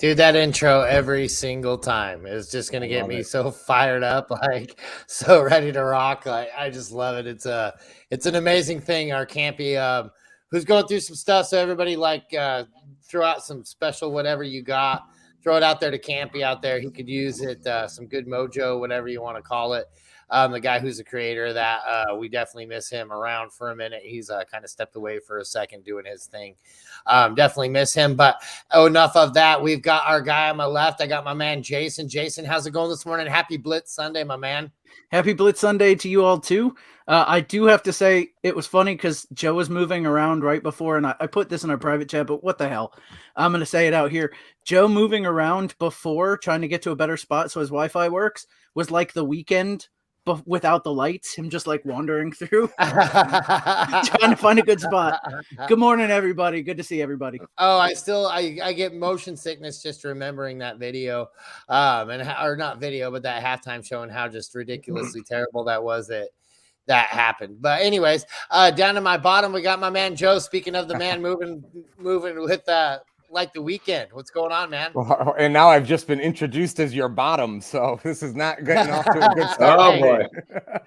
Dude, that intro every single time is just gonna get me so fired up, like so ready to rock. Like I just love it. It's an amazing thing. Our campy who's going through some stuff. So everybody throw out some special whatever you got. Throw it out there to Campy out there. He could use it, some good mojo, whatever you want to call it. The guy who's the creator of that, we definitely miss him around for a minute. He's kind of stepped away for a second doing his thing. Definitely miss him. But enough of that. We've got our guy on my left. I got my man Jason. Jason, how's it going this morning? Happy Blitz Sunday, my man. Happy Blitz Sunday to you all too. I do have to say it was funny because Joe was moving around right before, and I put this in our private chat, but what the hell? I'm going to say it out here. Joe moving around before trying to get to a better spot so his Wi-Fi works was like the weekend without the lights, him just like wandering through trying to find a good spot. Good morning, everybody. Good to see everybody. Oh, I get motion sickness just remembering that video, or not video, but that halftime show and how just ridiculously terrible that was that happened. But anyways, down to my bottom, we got my man Joe. Speaking of the man moving with like the weekend. What's going on, man? Well, and now I've just been introduced as your bottom, so this is not getting off to a good start. Oh boy!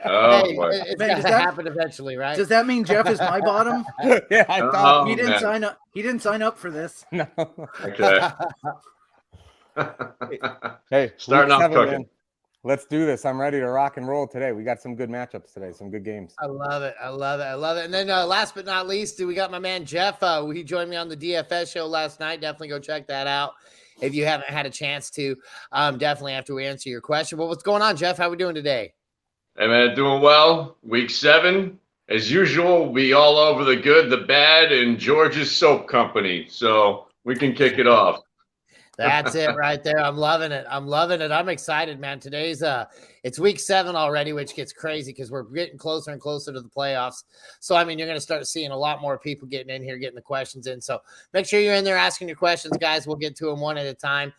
Oh boy! It's going to happen eventually, right? Does that mean Jeff is my bottom? Yeah, I thought he didn't sign up. He didn't sign up for this. No. Okay. Hey, starting off cooking. Man. Let's do this. I'm ready to rock and roll today. We got some good matchups today, some good games. I love it. And then last but not least, we got my man Jeff. He joined me on the DFS show last night. Definitely go check that out if you haven't had a chance to. Definitely after we answer your question. But what's going on, Jeff? How we doing today? Hey, man, doing well. Week 7. As usual, we all over the good, the bad, and George's Soap Company. So we can kick it off. That's it right there. I'm loving it. I'm excited, man. Today's it's week 7 already, which gets crazy because we're getting closer and closer to the playoffs. So, I mean, you're going to start seeing a lot more people getting in here, getting the questions in. So make sure you're in there asking your questions, guys. We'll get to them one at a time.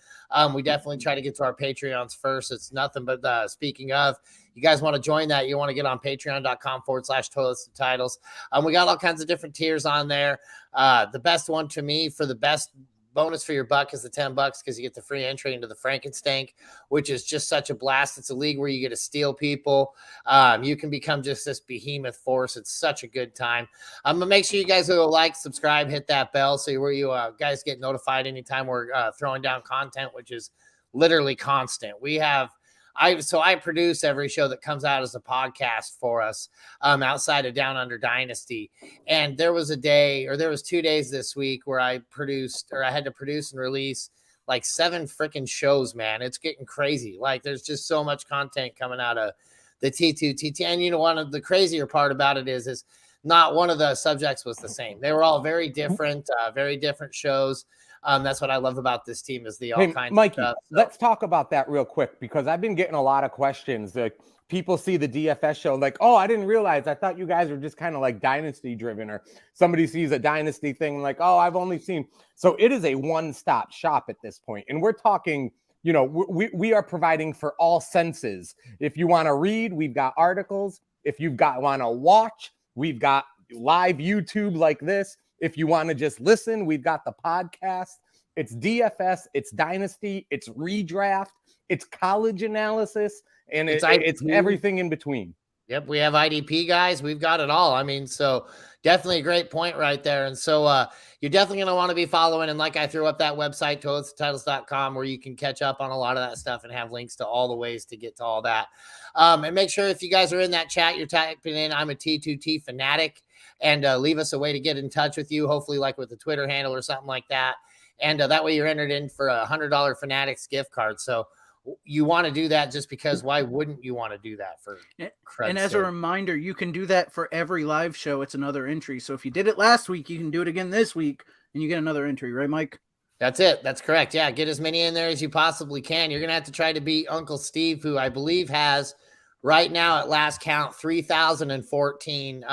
We definitely try to get to our Patreons first. It's nothing but speaking of, you guys want to join that, you want to get on patreon.com/toilets titles. We got all kinds of different tiers on there. The best one to me for the best bonus for your buck is the $10 because you get the free entry into the Frankenstank, which is just such a blast. It's a league where you get to steal people. You can become just this behemoth force. It's such a good time. But make sure you guys go like, subscribe, hit that bell so where you guys get notified anytime we're throwing down content, which is literally constant. I produce every show that comes out as a podcast for us outside of Down Under Dynasty. And there was 2 days this week where I had to produce and release like 7 freaking shows, man. It's getting crazy. Like there's just so much content coming out of the T2T. And you know, one of the crazier part about it is not one of the subjects was the same. They were all very different shows. That's what I love about this team is the all kinds Mikey, of stuff. So. Let's talk about that real quick because I've been getting a lot of questions. Like people see the DFS show like, oh, I didn't realize. I thought you guys were just kind of like dynasty driven, or somebody sees a dynasty thing like, oh, I've only seen. So it is a one-stop shop at this point. And we're talking, you know, we are providing for all senses. If you want to read, we've got articles. If you want to watch, we've got live YouTube like this. If you want to just listen, we've got the podcast. It's DFS, it's dynasty, it's redraft, it's college analysis, and it's everything in between. Yep, we have IDP guys. We've got it all. I mean, so definitely a great point right there. And so you're definitely going to want to be following. And like I threw up that website, toiletstitles.com, where you can catch up on a lot of that stuff and have links to all the ways to get to all that. And make sure if you guys are in that chat, you're typing in, I'm a T2T fanatic. And leave us a way to get in touch with you, hopefully like with the Twitter handle or something like that. And that way you're entered in for a $100 Fanatics gift card. So you want to do that just because why wouldn't you want to do that for And as a reminder, you can do that for every live show. It's another entry. So if you did it last week, you can do it again this week and you get another entry, right, Mike? That's it. That's correct. Yeah, get as many in there as you possibly can. You're going to have to try to beat Uncle Steve, who I believe has right now at last count 3,014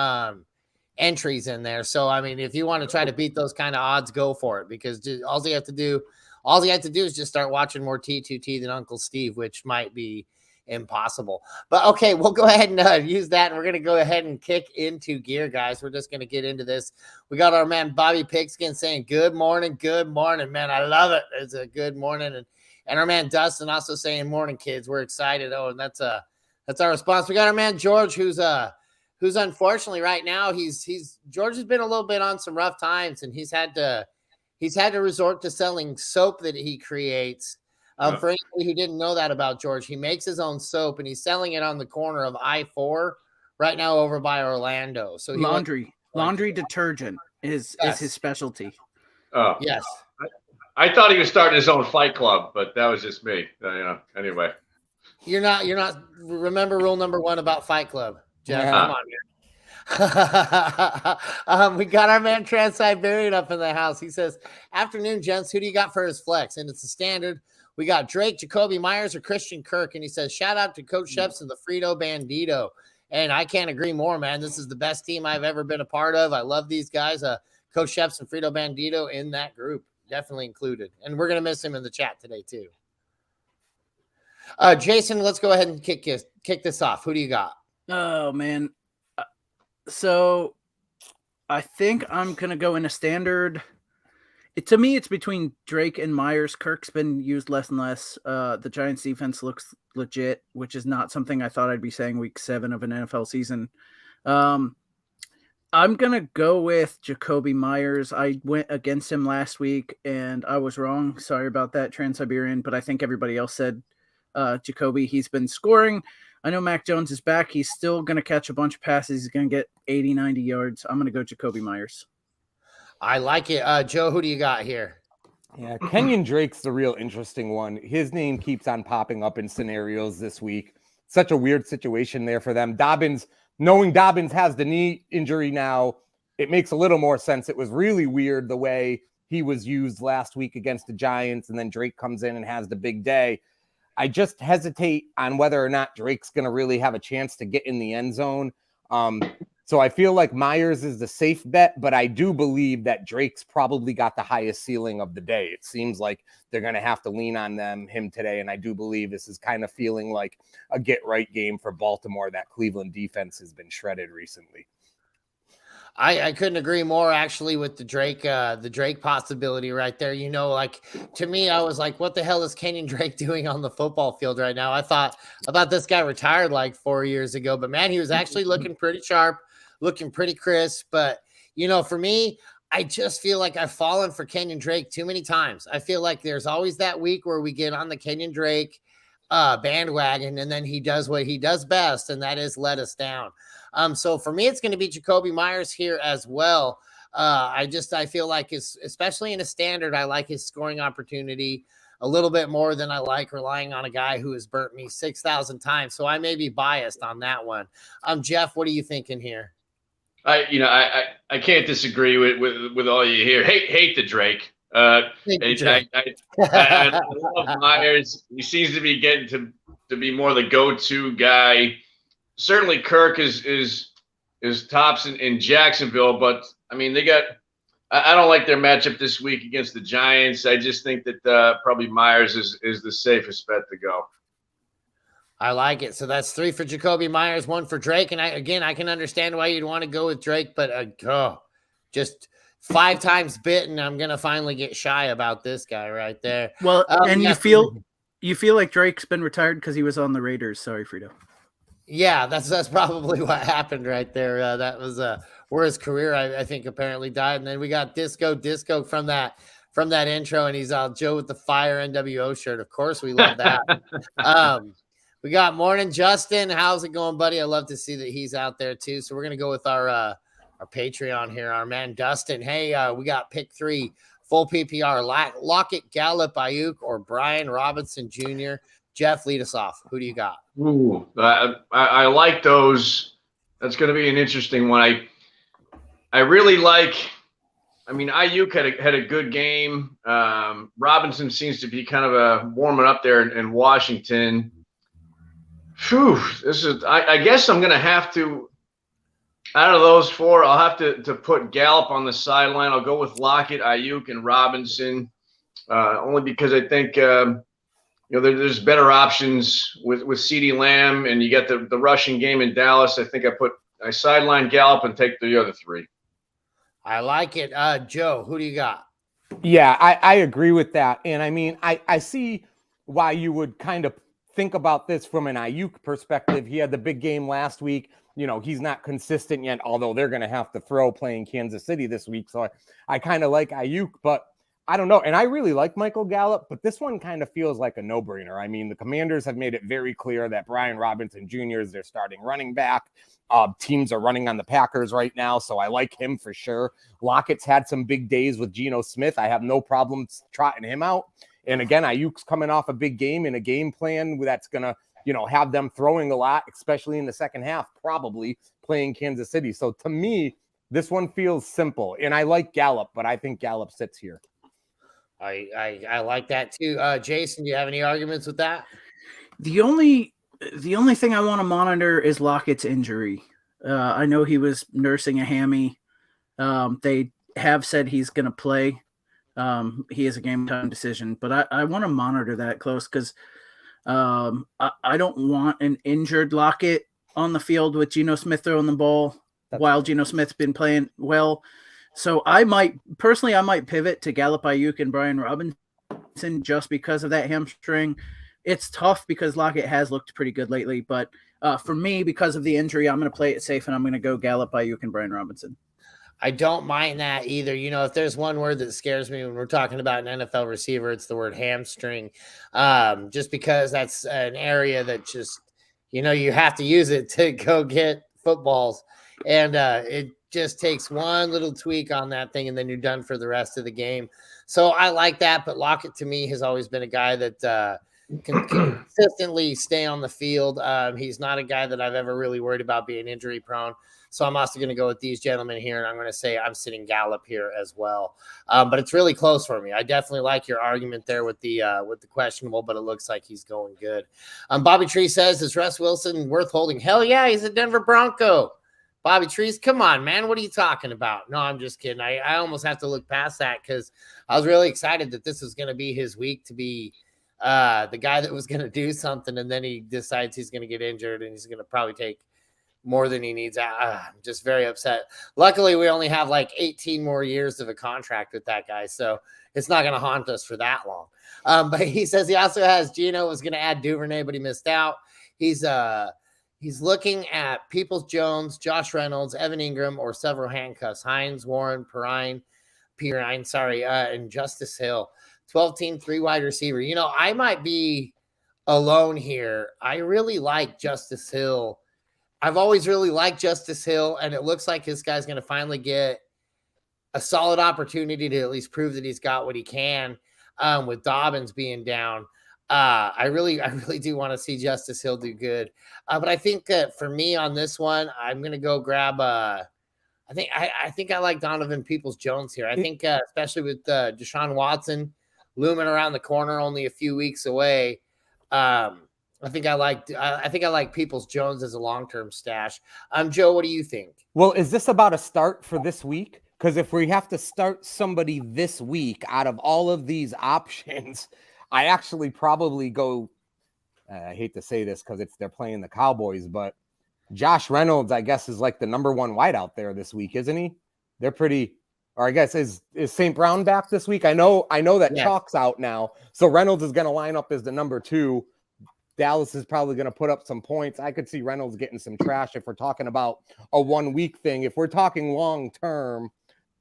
entries in there. So, I mean, if you want to try to beat those kind of odds, go for it because all you have to do is just start watching more T2T than Uncle Steve, which might be impossible. But okay, we'll go ahead and use that, and we're going to go ahead and kick into gear, guys. We're just going to get into this. We got our man Bobby Pigskin saying good morning, man. I love it. It's a good morning, and our man Dustin also saying morning, kids. We're excited. Oh, and that's our response. We got our man George, who's unfortunately right now George has been a little bit on some rough times, and he's had to resort to selling soap that he creates. For anybody who didn't know that about George, he makes his own soap, and he's selling it on the corner of I-4 right now over by Orlando. So laundry detergent is his specialty. Oh yes. I thought he was starting his own fight club, but that was just me. Anyway. You're not. Remember rule number 1 about Fight Club, Jeff. Yeah. Come on, man. We got our man Trans-Siberian up in the house. He says, "Afternoon, gents. Who do you got for his flex?" And it's a standard. We got Drake, Jacoby Myers, or Christian Kirk. And he says, "Shout out to Coach Sheps and the Frito Bandito." And I can't agree more, man. This is the best team I've ever been a part of. I love these guys. Coach Sheps and Frito Bandito in that group, definitely included. And we're gonna miss him in the chat today too. Jason, let's go ahead and kick this off. Who do you got? Oh, man. So I think I'm going to go in a standard. To me, it's between Drake and Myers. Kirk's been used less and less. The Giants defense looks legit, which is not something I thought I'd be saying week 7 of an NFL season. I'm going to go with Jacoby Myers. I went against him last week, and I was wrong. Sorry about that, Trans-Siberian, but I think everybody else said Jacoby. He's been scoring. I know Mac Jones is back. He's still going to catch a bunch of passes. He's going to get 80, 90 yards. I'm going to go Jacoby Myers. I like it. Joe, who do you got here? Yeah, Kenyon Drake's the real interesting one. His name keeps on popping up in scenarios this week. Such a weird situation there for them. Knowing Dobbins has the knee injury now, it makes a little more sense. It was really weird the way he was used last week against the Giants, and then Drake comes in and has the big day. I just hesitate on whether or not Drake's going to really have a chance to get in the end zone. So I feel like Myers is the safe bet, but I do believe that Drake's probably got the highest ceiling of the day. It seems like they're going to have to lean on him today, and I do believe this is kind of feeling like a get-right game for Baltimore. That Cleveland defense has been shredded recently. I couldn't agree more, actually, with the Drake possibility right there. To me, I was like, what the hell is Kenyon Drake doing on the football field right now? I thought this guy retired like 4 years ago, but man, he was actually looking pretty sharp, looking pretty crisp. But, for me, I just feel like I've fallen for Kenyon Drake too many times. I feel like there's always that week where we get on the Kenyon Drake bandwagon, and then he does what he does best, and that is let us down. So for me, it's going to be Jacoby Myers here as well. I feel like especially in a standard, I like his scoring opportunity a little bit more than I like relying on a guy who has burnt me 6,000 times. So I may be biased on that one. Jeff, what are you thinking here? I can't disagree with all you hear. Hate the Drake. I love Myers. He seems to be getting to be more the go-to guy. Certainly Kirk is tops in Jacksonville, but I mean I don't like their matchup this week against the Giants. I just think that probably Myers is the safest bet to go. I like it. So that's 3 for Jacoby Myers, 1 for Drake. And I can understand why you'd want to go with Drake, but just 5 times bitten. I'm going to finally get shy about this guy right there. Well, and you feel like Drake's been retired because he was on the Raiders. Sorry, Frito. Yeah, that's probably what happened right there. That was where his career, I think, apparently died. And then we got Disco from that intro, and he's Joe with the Fire NWO shirt. Of course, we love that. We got Morning Justin. How's it going, buddy? I love to see that he's out there too. So we're gonna go with our Patreon here, our man Dustin. Hey, we got pick 3, full PPR: Lockett, Gallup, Ayuk, or Brian Robinson Jr. Jeff, lead us off. Who do you got? Ooh, I like those. That's going to be an interesting one. I really like. I mean, Ayuk had a good game. Robinson seems to be kind of warming up there in Washington. Phew, I guess I'm going to have to. Out of those 4, I'll have to put Gallup on the sideline. I'll go with Lockett, Ayuk, and Robinson, only because I think. there's better options with CeeDee Lamb, and you get the rushing game in Dallas. I think I sideline Gallup and take the other 3. I like it. Joe, who do you got? Yeah, I agree with that. And I mean, I see why you would kind of think about this from an Ayuk perspective. He had the big game last week. He's not consistent yet, although they're going to have to throw playing Kansas City this week. So I kind of like Ayuk, but I don't know. And I really like Michael Gallup, but this one kind of feels like a no-brainer. I mean, the Commanders have made it very clear that Brian Robinson Jr. is their starting running back. Teams are running on the Packers right now, so I like him for sure. Lockett's had some big days with Geno Smith. I have no problems trotting him out. And again, Ayuk's coming off a big game in a game plan that's going to, have them throwing a lot, especially in the second half, probably playing Kansas City. So to me, this one feels simple. And I like Gallup, but I think Gallup sits here. I like that too. Jason, do you have any arguments with that? The only thing I want to monitor is Lockett's injury. I know he was nursing a hammy. They have said he's going to play. He is a game time decision, but I want to monitor that close because I don't want an injured Lockett on the field with Geno Smith throwing the ball while Geno Smith's been playing well. So I might pivot to Gallup, Ayuk, and Brian Robinson just because of that hamstring. It's tough because Lockett has looked pretty good lately, but for me, because of the injury, I'm going to play it safe and I'm going to go Gallup, Ayuk, and Brian Robinson. I don't mind that either. If there's one word that scares me when we're talking about an NFL receiver, it's the word hamstring. Just because that's an area that just, you have to use it to go get footballs. And it just takes one little tweak on that thing, and then you're done for the rest of the game. So I like that, but Lockett to me has always been a guy that can consistently stay on the field. He's not a guy that I've ever really worried about being injury prone. So I'm also going to go with these gentlemen here, and I'm going to say I'm sitting Gallup here as well. But it's really close for me. I definitely like your argument there with the questionable, but it looks like he's going good. Bobby Tree says, is Russ Wilson worth holding? Hell yeah, he's a Denver Bronco. Bobby Trees, come on, man. What are you talking about? No, I'm just kidding. I almost have to look past that because I was really excited that this was going to be his week to be the guy that was going to do something, and then he decides he's going to get injured and he's going to probably take more than he needs. I'm just very upset. Luckily, we only have like 18 more years of a contract with that guy, so it's not going to haunt us for that long. But he says he also has Geno was going to add Duvernay, but he missed out. He's looking at Peoples-Jones, Josh Reynolds, Evan Ingram, or several handcuffs. Hines, Warren, Pirine, and Justice Hill. 12-team, 3-wide receiver. I might be alone here. I really like Justice Hill. I've always really liked Justice Hill, and it looks like this guy's going to finally get a solid opportunity to at least prove that he's got what he can with Dobbins being down. I really do want to see Justice Hill do good. But I think that for me on this one, I'm going to go grab I think I like Donovan Peoples-Jones here. I think especially with Deshaun Watson looming around the corner only a few weeks away. I think I like Peoples-Jones as a long-term stash. Joe, what do you think? Well, is this about a start for this week? Because if we have to start somebody this week out of all of these options, I actually probably go, I hate to say this because they're playing the Cowboys, but Josh Reynolds, I guess, is like the number one wide out there this week, isn't he? They're pretty, or I guess is St. Brown back this week? I know that yes. Chalk's out now. So Reynolds is going to line up as the number 2. Dallas is probably going to put up some points. I could see Reynolds getting some trash if we're talking about a 1-week thing. If we're talking long term,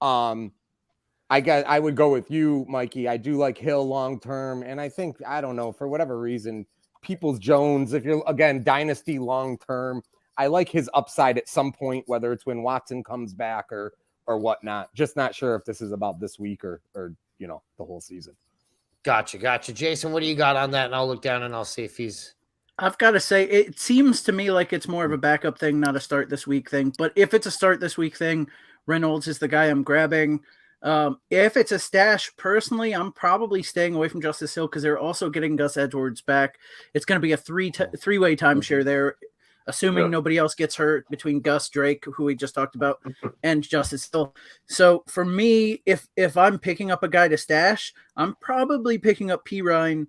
I would go with you, Mikey. I do like Hill long term, and I think, I don't know, for whatever reason, Peoples-Jones, if you're again dynasty long term, I like his upside at some point, whether it's when Watson comes back or whatnot. Just not sure if this is about this week or the whole season. Gotcha. Jason, what do you got on that? And I'll look down and I'll see if he's. I've got to say, it seems to me like it's more of a backup thing, not a start this week thing. But if it's a start this week thing, Reynolds is the guy I'm grabbing. If it's a stash, personally, I'm probably staying away from Justice Hill because they're also getting Gus Edwards back. It's going to be a three-way timeshare there, assuming nobody else gets hurt between Gus, Drake, who we just talked about, and Justice Hill. So for me, if I'm picking up a guy to stash, I'm probably picking up Pirine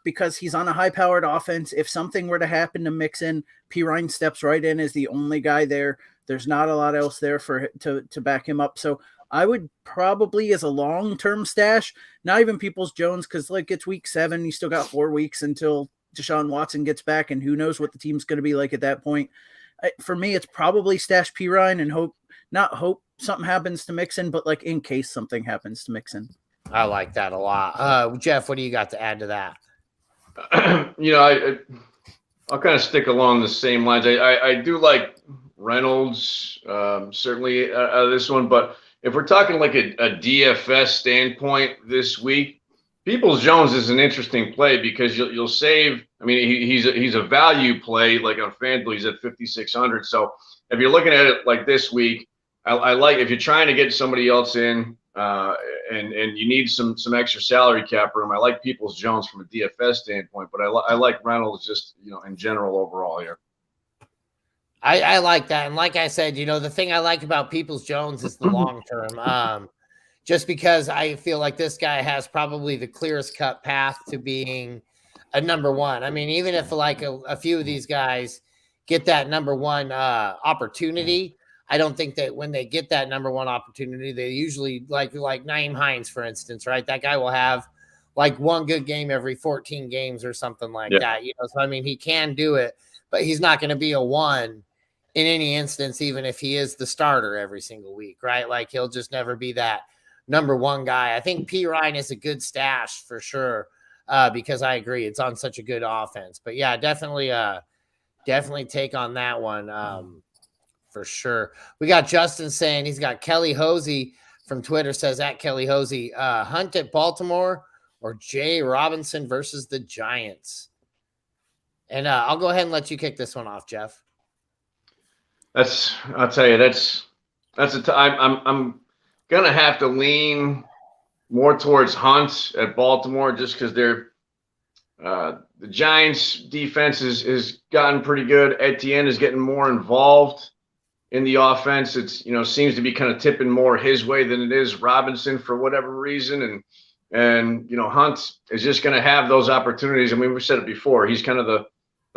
because he's on a high-powered offense. If something were to happen to Mixon, Pirine steps right in as the only guy there. There's not a lot else there to back him up. So I would probably, as a long-term stash, not even Peoples-Jones, because like it's week 7, you still got 4 weeks until Deshaun Watson gets back, and who knows what the team's going to be like at that point. For me, it's probably stash Pirine and hope something happens to Mixon, but like in case something happens to Mixon. I like that a lot. Jeff, what do you got to add to that? I'll kind of stick along the same lines. I do like Reynolds, certainly this one, but if we're talking like a DFS standpoint this week, Peoples-Jones is an interesting play because you'll save. I mean, he's a value play, like on FanDuel, he's at 5,600. So if you're looking at it like this week, I like, if you're trying to get somebody else in and you need some extra salary cap room, I like Peoples-Jones from a DFS standpoint, but I like Reynolds just, in general overall here. I like that. And like I said, the thing I like about Peoples-Jones is the long term. Just because I feel like this guy has probably the clearest cut path to being a number one. I mean, even if like a few of these guys get that number one opportunity, I don't think that when they get that number one opportunity, they usually like Nyheim Hines, for instance, right? That guy will have like one good game every 14 games or something like that. So I mean, he can do it, but he's not going to be a one in any instance, even if he is the starter every single week, right? Like he'll just never be that number one guy. I think Pirine is a good stash for sure, because I agree it's on such a good offense. But yeah, definitely take on that one for sure. We got Justin saying he's got Kelly Hosey from Twitter, says at Kelly Hosey, Hunt at Baltimore or Jay Robinson versus the Giants. And I'll go ahead and let you kick this one off, Jeff. I'll tell you, that's I'm gonna have to lean more towards Hunt at Baltimore just because they're the Giants defense is gotten pretty good. Etienne is getting more involved in the offense. It's seems to be kind of tipping more his way than it is Robinson for whatever reason. And Hunt is just going to have those opportunities. I mean, we said it before. He's kind of the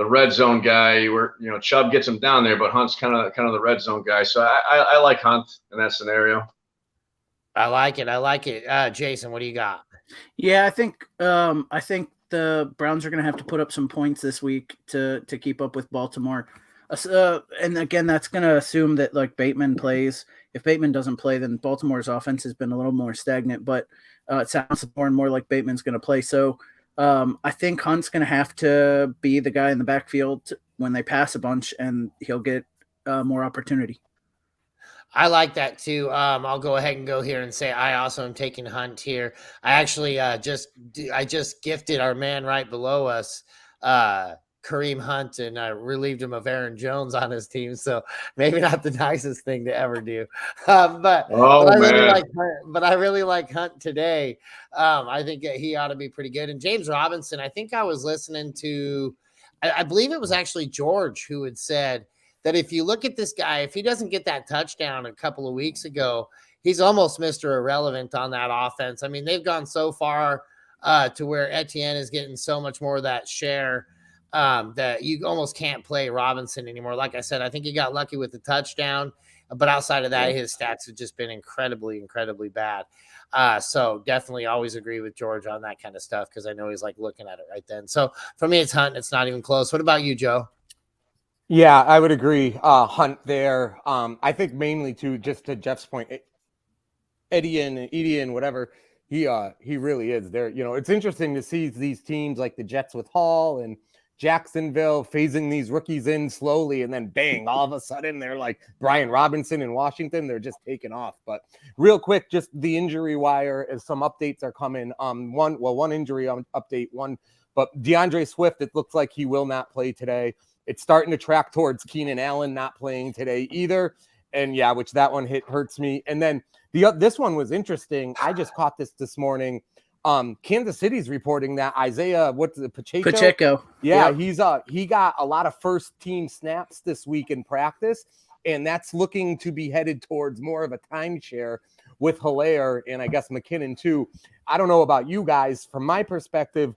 red zone guy where Chubb gets him down there, but Hunt's kind of the red zone guy. So I like Hunt in that scenario. I like it. Jason, what do you got? Yeah, I think the Browns are going to have to put up some points this week to keep up with Baltimore. And again, that's going to assume that like Bateman plays. If Bateman doesn't play, then Baltimore's offense has been a little more stagnant, but it sounds more and more like Bateman's going to play. So I think Hunt's going to have to be the guy in the backfield when they pass a bunch, and he'll get more opportunity. I like that too. I'll go ahead and go here and say I also am taking Hunt here. I actually just gifted our man right below us, Kareem Hunt, and I relieved him of Aaron Jones on his team. So maybe not the nicest thing to ever do. But I really like Hunt today. I think he ought to be pretty good. And James Robinson, I think I was listening to, I believe it was actually George who had said that if you look at this guy, if he doesn't get that touchdown a couple of weeks ago, he's almost Mr. Irrelevant on that offense. I mean, they've gone so far to where Etienne is getting so much more of that share that you almost can't play Robinson anymore. Like I said, I think he got lucky with the touchdown, but outside of that, his stats have just been incredibly, incredibly bad. So definitely always agree with George on that kind of stuff because I know he's like looking at it right then. So for me, it's Hunt. It's not even close. What about you, Joe? Yeah, I would agree. Hunt there. I think mainly just to Jeff's point, Etienne, whatever, he really is there. It's interesting to see these teams like the Jets with Hall and Jacksonville phasing these rookies in slowly, and then bang, all of a sudden they're like Brian Robinson in Washington. They're just taking off. But real quick, just the injury wire as some updates are coming. One injury update, but DeAndre Swift, it looks like he will not play today. It's starting to track towards Keenan Allen not playing today either. And yeah, which that one hurts me. And then this one was interesting. I just caught this morning. Kansas City's reporting that Isaiah, Pacheco? Yeah, yep. He got a lot of first team snaps this week in practice, and that's looking to be headed towards more of a timeshare with Hilaire and I guess McKinnon too. I don't know about you guys. From my perspective,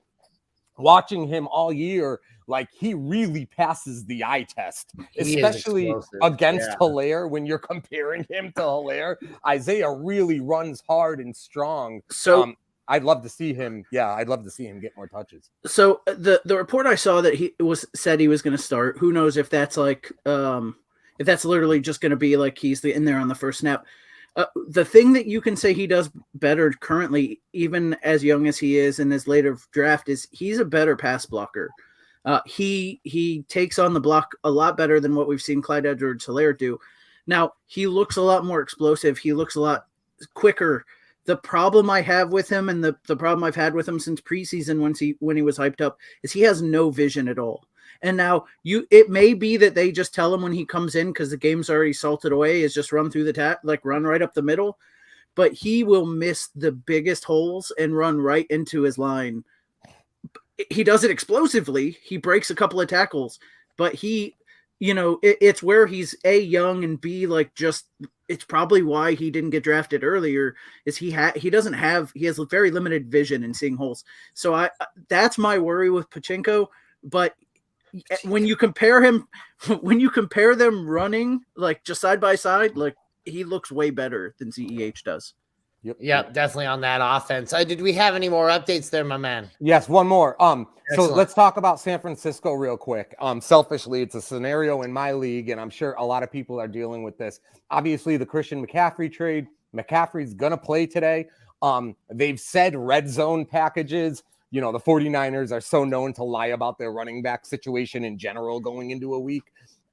watching him all year, like he really passes the eye test, especially against Hilaire. When you're comparing him to Hilaire, Isaiah really runs hard and strong. So I'd love to see him. Yeah, I'd love to see him get more touches. So the report I saw that he said he was going to start. Who knows if that's like if that's literally just going to be like he's in there on the first snap. The thing that you can say he does better currently, even as young as he is in his later draft, is he's a better pass blocker. He takes on the block a lot better than what we've seen Clyde Edwards-Hilaire do. Now, he looks a lot more explosive. He looks a lot quicker. The problem I have with him, and the problem I've had with him since preseason when he was hyped up, is he has no vision at all. And now it may be that they just tell him when he comes in, because the game's already salted away, is just run through the run right up the middle. But he will miss the biggest holes and run right into his line. He does it explosively. He breaks a couple of tackles, but it's where he's A, young, and B, it's probably why he didn't get drafted earlier, is he has very limited vision in seeing holes. So that's my worry with Pachinko. But when you compare them running, like just side by side, like he looks way better than CEH does. Yep, definitely on that offense. Did we have any more updates there, my man? Yes, one more. So let's talk about San Francisco real quick. Selfishly, it's a scenario in my league, and I'm sure a lot of people are dealing with this. Obviously, the Christian McCaffrey trade. McCaffrey's gonna play today. They've said red zone packages. The 49ers are so known to lie about their running back situation in general going into a week.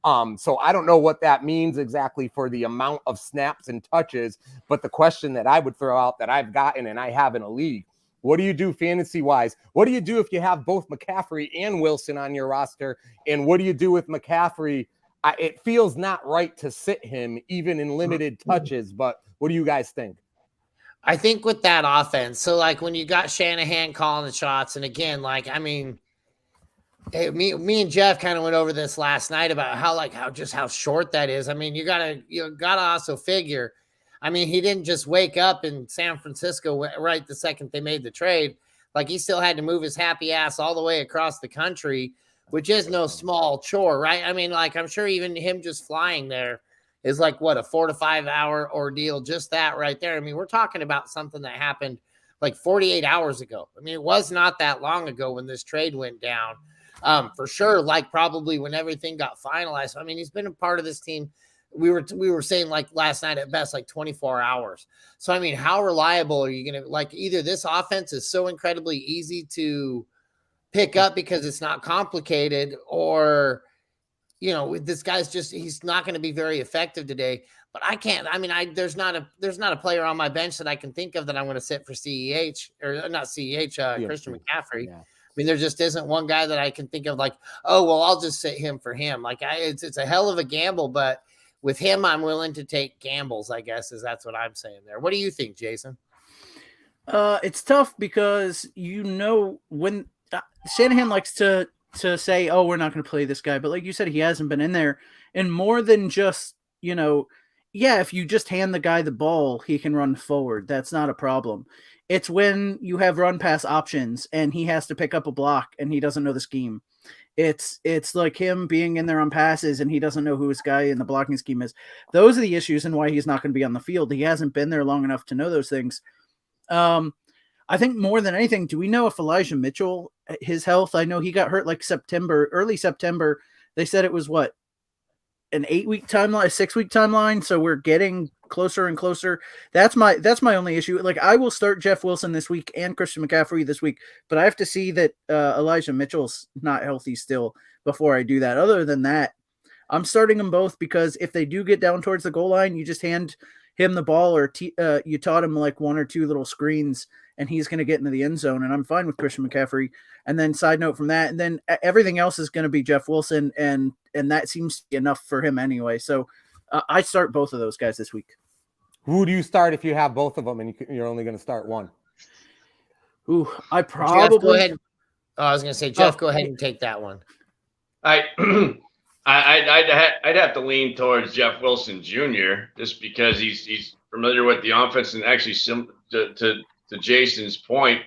So I don't know what that means exactly for the amount of snaps and touches, but the question that I would throw out that I've gotten and I have in a league, what do you do fantasy-wise? What do you do if you have both McCaffrey and Wilson on your roster? And what do you do with McCaffrey? It feels not right to sit him even in limited touches, but what do you guys think? I think with that offense, so like when you got Shanahan calling the shots, and again, me and Jeff kind of went over this last night about how short that is. I mean, you gotta also figure. I mean, he didn't just wake up in San Francisco right the second they made the trade. Like, he still had to move his happy ass all the way across the country, which is no small chore, right? I mean, I'm sure even him just flying there is a 4 to 5 hour ordeal. Just that right there. I mean, we're talking about something that happened 48 hours ago. I mean, it was not that long ago when this trade went down. For sure, probably when everything got finalized. I mean, he's been a part of this team. We were saying last night at best 24 hours. So I mean, how reliable are you going to either this offense is so incredibly easy to pick up because it's not complicated, or this guy's he's not going to be very effective today. But I can't. I mean, there's not a player on my bench that I can think of that I'm going to sit for CEH or not CEH Christian McCaffrey. Yeah. I mean, there just isn't one guy that I can think of I'll just sit him for him. It's a hell of a gamble, but with him, I'm willing to take gambles, I guess, that's what I'm saying there. What do you think, Jason? It's tough because when Shanahan likes to say, oh, we're not going to play this guy. But like you said, he hasn't been in there. And more than just, if you just hand the guy the ball, he can run forward. That's not a problem. It's when you have run pass options and he has to pick up a block and he doesn't know the scheme. It's like him being in there on passes and he doesn't know who his guy in the blocking scheme is. Those are the issues and why he's not going to be on the field. He hasn't been there long enough to know those things. I think more than anything, do we know if Elijah Mitchell, his health? I know he got hurt early September. They said it was an 8-week timeline, a 6-week timeline. So we're getting closer and closer. That's my only issue. I will start Jeff Wilson this week and Christian McCaffrey this week, but I have to see that Elijah Mitchell's not healthy still before I do that. Other than that, I'm starting them both because if they do get down towards the goal line, you just hand him the ball or you taught him 1 or 2 little screens and he's going to get into the end zone, and I'm fine with Christian McCaffrey. And then side note from that, and then everything else is going to be Jeff Wilson, and that seems to be enough for him anyway. So I start both of those guys this week. Who do you start if you have both of them and you're only going to start one? Ooh, I probably. Jeff, go ahead. Oh, I was going to say, Jeff, go ahead and take that one. I'd have to lean towards Jeff Wilson Jr. just because he's familiar with the offense, and actually to Jason's point,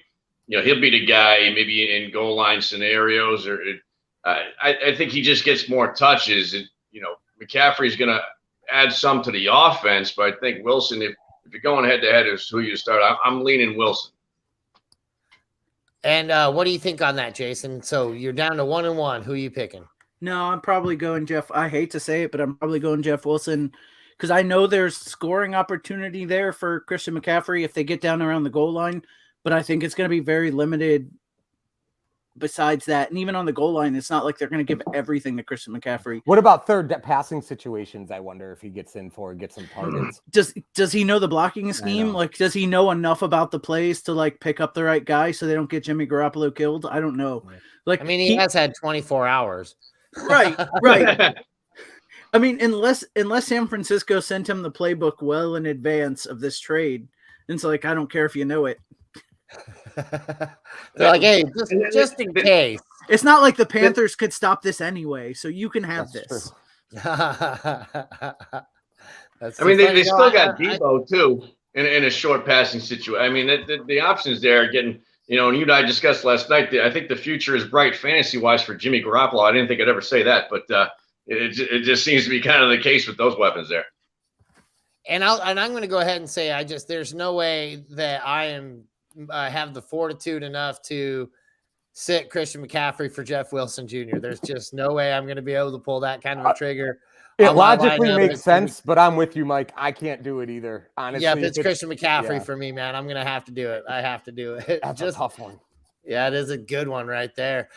he'll be the guy maybe in goal line scenarios, or I think he just gets more touches. McCaffrey's going to add some to the offense, but I think Wilson, if you're going head to head as who you start, I'm leaning Wilson. And what do you think on that, Jason? So you're down to 1-1. Who are you picking? No, I'm probably going Jeff. I hate to say it, but I'm probably going Jeff Wilson because I know there's scoring opportunity there for Christian McCaffrey if they get down around the goal line, but I think it's going to be very limited besides that. And even on the goal line, it's not like they're going to give everything to Christian McCaffrey. What about third passing situations? I wonder if he gets some targets. Does he know the blocking scheme? Like, does he know enough about the plays to like pick up the right guy so they don't get Jimmy Garoppolo killed? I don't know. Like, I mean, he has had 24 hours. Right. I mean, unless San Francisco sent him the playbook well in advance of this trade, it's like, I don't care if you know it. They're like, hey, just in case. It's not like the Panthers could stop this anyway, so you can have this. I mean, they still got Debo too in a short passing situation. I mean, the options there are getting, and you and I discussed last night. I think the future is bright fantasy wise for Jimmy Garoppolo. I didn't think I'd ever say that, but it just seems to be kind of the case with those weapons there. And I'm going to go ahead and say there's no way that I have the fortitude enough to sit Christian McCaffrey for Jeff Wilson Jr. There's just no way I'm going to be able to pull that kind of a trigger. It logically makes sense, but I'm with you, Mike. I can't do it either, honestly. Yeah, if it's Christian McCaffrey for me, man, I'm going to have to do it. I have to do it. That's a tough one. Yeah, it is a good one right there.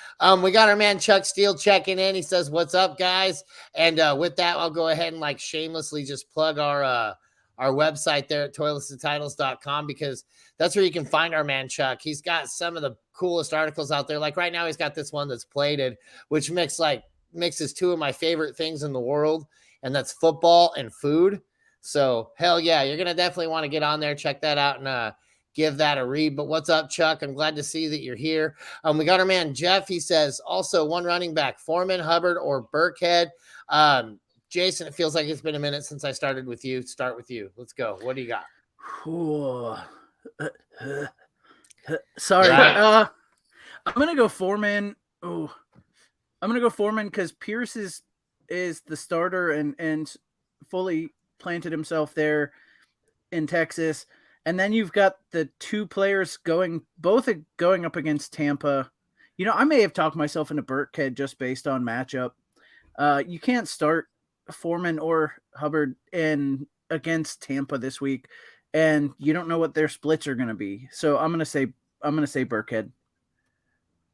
We got our man Chuck Steele checking in. He says, "What's up, guys?" And with that, I'll go ahead and shamelessly just plug our website there at toiletsandtitles.com because that's where you can find our man Chuck. He's got some of the coolest articles out there. Like right now, he's got this one that's plated, which mixes two of my favorite things in the world, and that's football and food. So hell yeah, you're gonna definitely want to get on there, check that out, and give that a read. But what's up, Chuck? I'm glad to see that you're here. We got our man Jeff. He says also one running back, Foreman, Hubbard, or Burkhead. Jason, it feels like it's been a minute since I started with you. Start with you. Let's go. What do you got? Sorry. I'm gonna go Foreman. I'm gonna go Foreman because Pierce is the starter and fully planted himself there in Texas. And then you've got the two players both going up against Tampa. I may have talked myself into Burkhead just based on matchup. You can't start Foreman or Hubbard against Tampa this week, and you don't know what their splits are going to be. So I'm going to say Burkhead.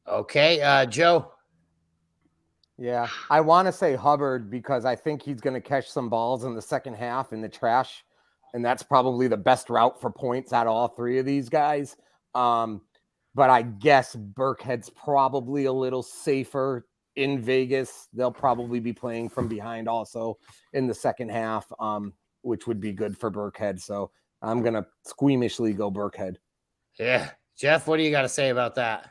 Okay, Joe. Yeah, I want to say Hubbard because I think he's going to catch some balls in the second half in the trash, and that's probably the best route for points out of all three of these guys. But I guess Burkhead's probably a little safer in Vegas. They'll probably be playing from behind also in the second half, which would be good for Burkhead. So I'm going to squeamishly go Burkhead. Yeah. Jeff, what do you got to say about that?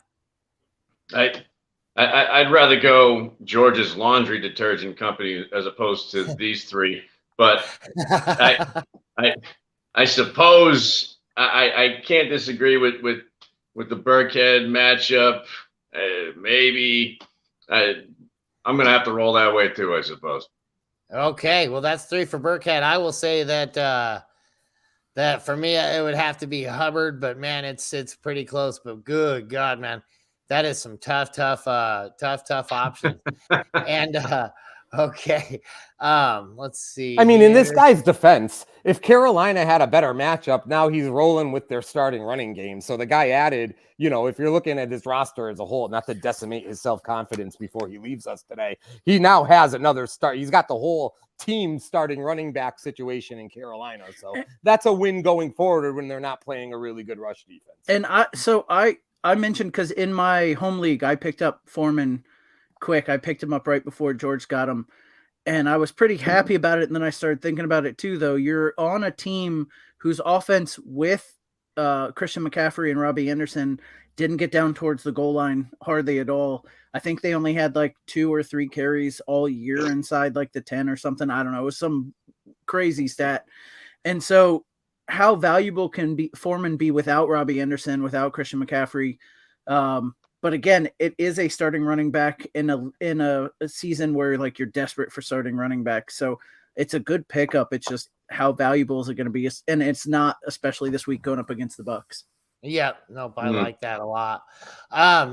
I'd rather go George's Laundry Detergent Company as opposed to these three. But I suppose I can't disagree with the Burkhead matchup. Maybe I'm going to have to roll that way too, I suppose. Okay, well, that's 3 for Burkhead. I will say that for me it would have to be Hubbard, but man, it's pretty close. But good God, man, that is some tough options. And okay, let's see. I mean, in this guy's defense, if Carolina had a better matchup, now he's rolling with their starting running game. So the guy added, if you're looking at his roster as a whole, not to decimate his self-confidence before he leaves us today, he now has another start. He's got the whole team starting running back situation in Carolina. So that's a win going forward when they're not playing a really good rush defense. And I mentioned, because in my home league, I picked up Foreman quick. I picked him up right before George got him, and I was pretty happy about it. And then I started thinking about it too, though. You're on a team whose offense with Christian McCaffrey and Robbie Anderson didn't get down towards the goal line hardly at all. I think they only had 2 or 3 carries all year inside the 10 or something. I don't know. It was some crazy stat. And so how valuable can Foreman be without Robbie Anderson, without Christian McCaffrey? But again, it is a starting running back in a season where like you're desperate for starting running back. So it's a good pickup. It's just how valuable is it going to be? And it's not, especially this week going up against the Bucs. Yep. Nope. I like that a lot.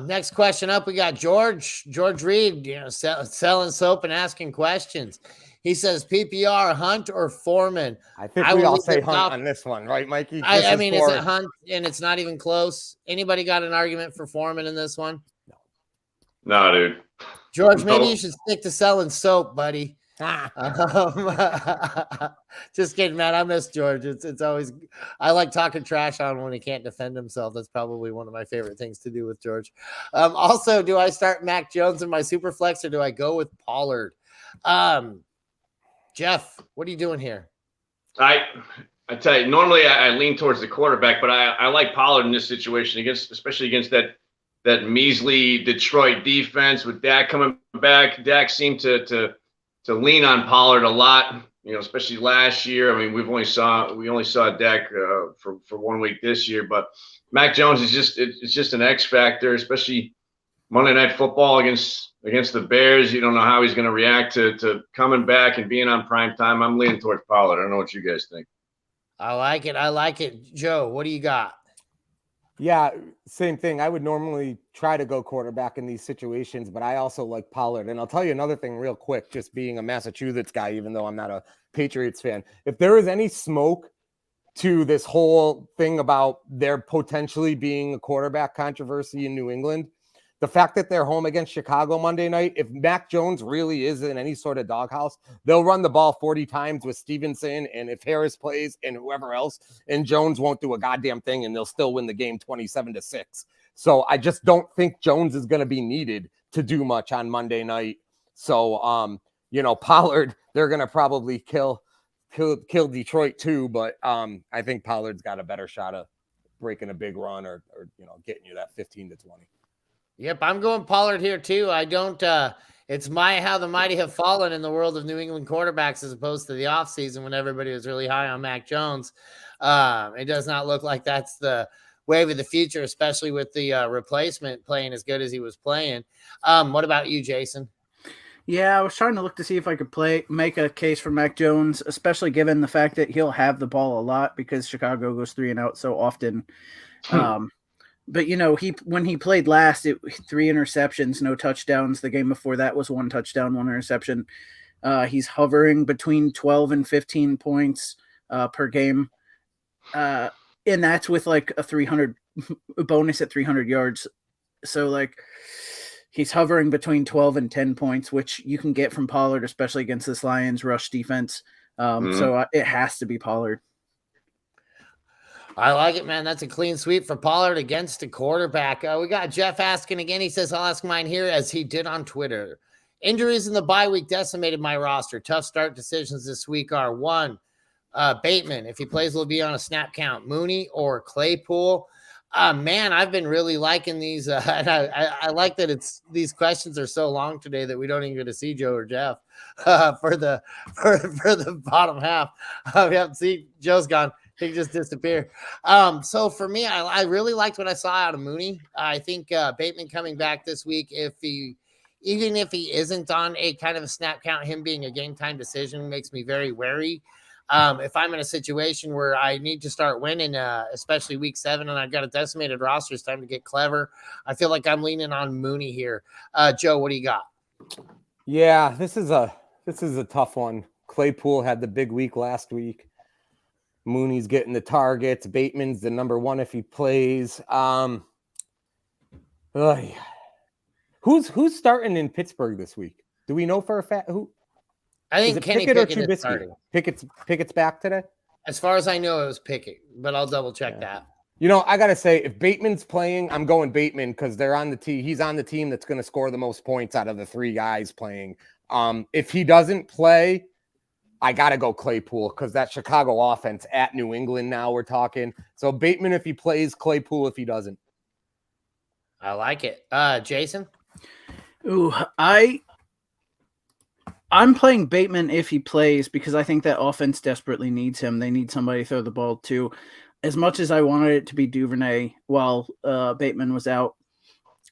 Next question up, we got George Reed, selling soap and asking questions. He says PPR, Hunt or Foreman. I think we all say Hunt on this one, right, Mikey? I mean, is it Hunt and it's not even close? Anybody got an argument for Foreman in this one? No, dude. George, maybe you should stick to selling soap, buddy. Just kidding, man. I miss George. It's always, I like talking trash on when he can't defend himself. That's probably one of my favorite things to do with George. Also, do I start Mac Jones in my super flex or do I go with Pollard? Jeff, what are you doing here? I tell you, normally I lean towards the quarterback, but I like Pollard in this situation especially against that measly Detroit defense with Dak coming back. Dak seemed to lean on Pollard a lot, especially last year. I mean, we only saw Dak for 1 week this year, but Mac Jones it's just an X factor, especially Monday Night Football against the Bears. You don't know how he's going to react to coming back and being on prime time. I'm leaning towards Pollard. I don't know what you guys think. I like it. Joe, what do you got? Yeah, same thing. I would normally try to go quarterback in these situations, but I also like Pollard. And I'll tell you another thing real quick, just being a Massachusetts guy, even though I'm not a Patriots fan. If there is any smoke to this whole thing about there potentially being a quarterback controversy in New England, the fact that they're home against Chicago Monday night, if Mac Jones really is in any sort of doghouse, they'll run the ball 40 times with Stevenson, and if Harris plays and whoever else, and Jones won't do a goddamn thing, and they'll still win the game 27-6. So I just don't think Jones is going to be needed to do much on Monday night. So, Pollard, they're going to probably kill Detroit too, but I think Pollard's got a better shot of breaking a big run or getting you that 15 to 20. Yep, I'm going Pollard here too. I don't it's how the mighty have fallen in the world of New England quarterbacks as opposed to the offseason when everybody was really high on Mac Jones. It does not look like that's the wave of the future, especially with the replacement playing as good as he was playing. What about you, Jason? Yeah, I was trying to look to see if I could make a case for Mac Jones, especially given the fact that he'll have the ball a lot because Chicago goes 3 and out so often. But when he played last, 3 interceptions, no touchdowns. The game before that was 1 touchdown, 1 interception. He's hovering between 12 and 15 points per game, and that's with like a 300 bonus at 300 yards. So like he's hovering between 12 and 10 points, which you can get from Pollard, especially against this Lions rush defense. So it has to be Pollard. I like it, man. That's a clean sweep for Pollard against a quarterback. We got Jeff asking again. He says, I'll ask mine here as he did on Twitter. Injuries in the bye week decimated my roster. Tough start decisions this week are 1, Bateman. If he plays, will be on a snap count. Mooney or Claypool. Man, I've been really liking these. And I like that these questions are so long today that we don't even get to see Joe or Jeff for the bottom half. We haven't seen Joe's gone. He just disappeared. So for me, I really liked what I saw out of Mooney. I think Bateman coming back this week, even if he isn't on a kind of a snap count, him being a game time decision makes me very wary. If I'm in a situation where I need to start winning, especially week 7, and I've got a decimated roster, it's time to get clever. I feel like I'm leaning on Mooney here. Joe, what do you got? Yeah, this is a tough one. Claypool had the big week last week. Mooney's getting the targets. Bateman's the number 1 if he plays. Who's starting in Pittsburgh this week? Do we know for a fact who? I think Kenny Pickett is starting. Pickett's back today? As far as I know, it was Pickett, but I'll double check that. I got to say, if Bateman's playing, I'm going Bateman because they're on the team. He's on the team that's going to score the most points out of the 3 guys playing. If he doesn't play, I got to go Claypool because that Chicago offense at New England now we're talking. So Bateman if he plays, Claypool if he doesn't. I like it. Jason? Ooh, I I'm playing Bateman if he plays because I think that offense desperately needs him. They need somebody to throw the ball to. As much as I wanted it to be Duvernay while Bateman was out,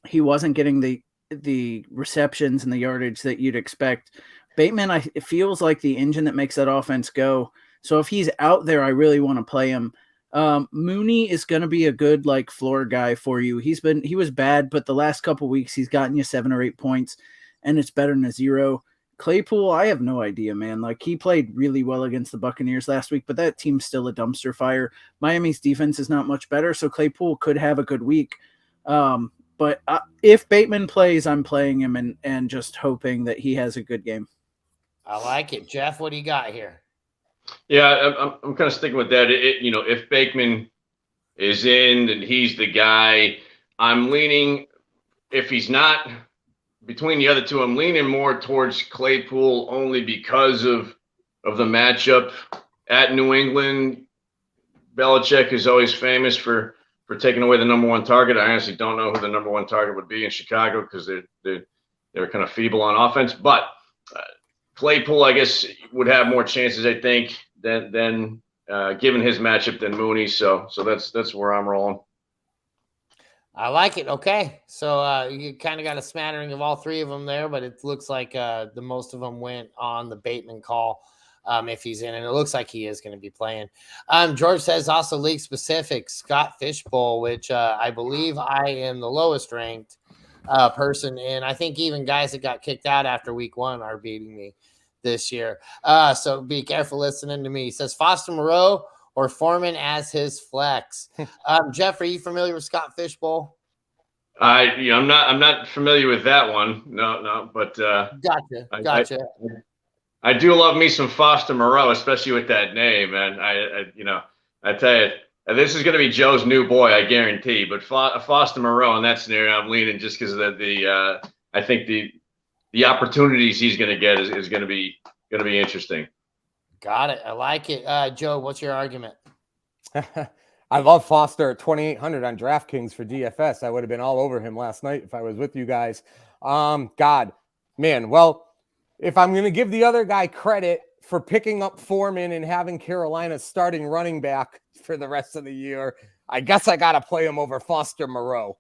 he wasn't getting the receptions and the yardage that you'd expect. Bateman, it feels like the engine that makes that offense go. So if he's out there, I really want to play him. Mooney is going to be a good like floor guy for you. He was bad, but the last couple weeks he's gotten you 7 or 8 points, and it's better than a 0. Claypool, I have no idea, man. Like he played really well against the Buccaneers last week, but that team's still a dumpster fire. Miami's defense is not much better, so Claypool could have a good week. But if Bateman plays, I'm playing him and just hoping that he has a good game. I like it. Jeff, what do you got here? Yeah, I'm kind of sticking with that. If Bateman is in and he's the guy, I'm leaning. If he's not, between the other two, I'm leaning more towards Claypool only because of the matchup at New England. Belichick is always famous for taking away the number one target. I honestly don't know who the number one target would be in Chicago because they're kind of feeble on offense. But Claypool, I guess, would have more chances, I think, than given his matchup than Mooney. So that's where I'm rolling. I like it. Okay. So you kind of got a smattering of all three of them there, but it looks like the most of them went on the Bateman call if he's in, and it looks like he is going to be playing. George says also league specific, Scott Fishbowl, which I believe I am the lowest ranked person. And I think even guys that got kicked out after week 1 are beating me this year. So be careful listening to me. He says Foster Moreau or Foreman as his flex. Jeff, are you familiar with Scott Fishbowl? I'm not familiar with that one. No, but Gotcha. I do love me some Foster Moreau, especially with that name. And I tell you, this is going to be Joe's new boy, I guarantee. But Foster Moreau in that scenario, I'm leaning just because of I think the opportunities he's going to get is going to be interesting. Got it. I like it. Joe, what's your argument? I love Foster at 2,800 on DraftKings for DFS. I would have been all over him last night if I was with you guys. Well, if I'm going to give the other guy credit for picking up Foreman and having Carolina starting running back for the rest of the year, I guess I got to play him over Foster Moreau.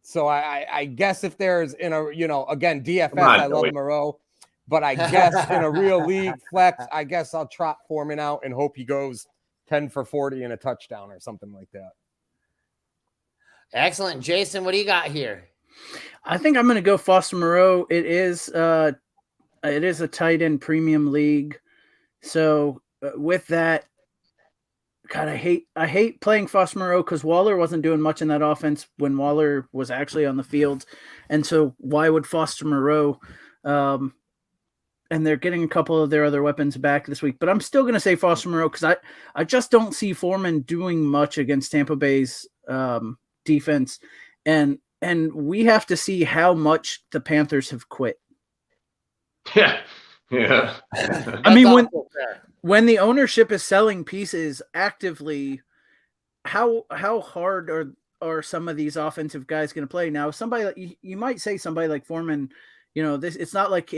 So I guess if there's again, DFS, I love Moreau, but I guess in a real league flex, I guess I'll trot Foreman out and hope he goes 10 for 40 and a touchdown or something like that. Excellent. Jason, what do you got here? I think I'm going to go Foster Moreau. It is a tight end premium league. So with that, God, I hate playing Foster Moreau because Waller wasn't doing much in that offense when Waller was actually on the field. And so why would Foster Moreau, and they're getting a couple of their other weapons back this week, but I'm still going to say Foster Moreau because I just don't see Foreman doing much against Tampa Bay's defense. And we have to see how much the Panthers have quit. Yeah. I mean, when the ownership is selling pieces actively, how hard are some of these offensive guys going to play? Now, you might say somebody like Foreman, it's not like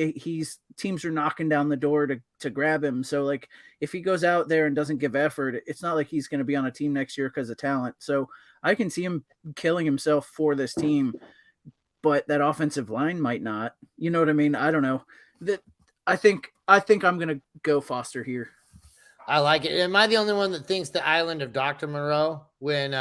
teams are knocking down the door to grab him. So like if he goes out there and doesn't give effort, it's not like he's going to be on a team next year because of talent. So I can see him killing himself for this team, but that offensive line might not. You know what I mean? I don't know. I think I'm going to go Foster here. I like it. Am I the only one that thinks the island of Dr. Moreau when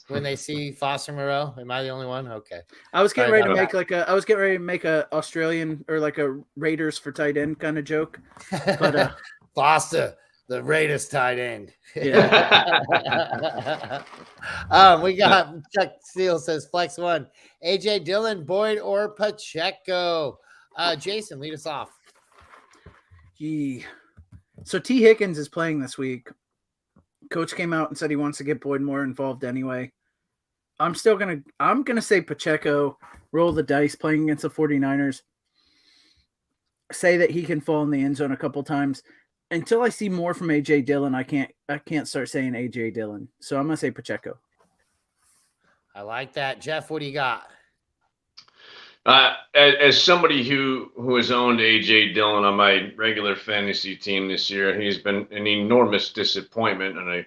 they see Foster Moreau? Am I the only one? Okay. I was getting ready to make a Australian or like a Raiders for tight end kind of joke. But Foster, the Raiders tight end. Yeah. We got Chuck Steele says flex 1. AJ Dillon, Boyd, or Pacheco. Jason, lead us off. So T. Higgins is playing this week. Coach came out and said he wants to get Boyd more involved anyway. I'm gonna say Pacheco, roll the dice playing against the 49ers. Say that he can fall in the end zone a couple times. Until I see more from AJ Dillon, I can't start saying AJ Dillon. So I'm gonna say Pacheco. I like that. Jeff, what do you got? As somebody who has owned AJ Dillon on my regular fantasy team this year, he's been an enormous disappointment, and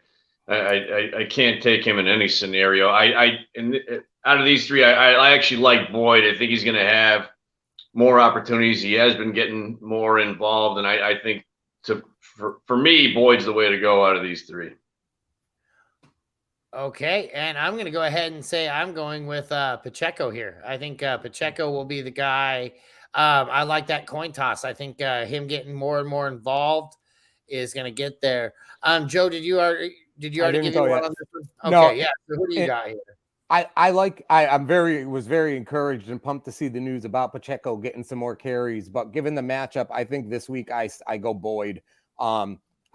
I can't take him in any scenario. Out of these three, I actually like Boyd. I think he's going to have more opportunities. He has been getting more involved, and I think for me, Boyd's the way to go out of these three. Okay, and I'm going to go ahead and say I'm going with Pacheco here. I think Pacheco will be the guy. I like that coin toss. I think him getting more and more involved is going to get there. Joe, did you already give you one on this one? Okay, yeah. So who do you got here? I was very encouraged and pumped to see the news about Pacheco getting some more carries, but given the matchup, I think this week I go Boyd.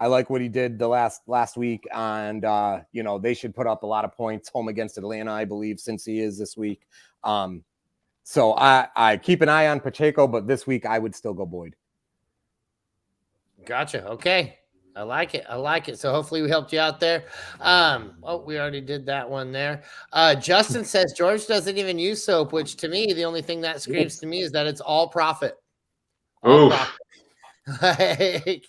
I like what he did the last week, and they should put up a lot of points home against Atlanta, I believe, since he is this week. So I keep an eye on Pacheco, but this week I would still go Boyd. Gotcha. Okay. I like it. So hopefully we helped you out there. We already did that one there. Justin says George doesn't even use soap, which to me, the only thing that screams to me is that it's all profit. All profit.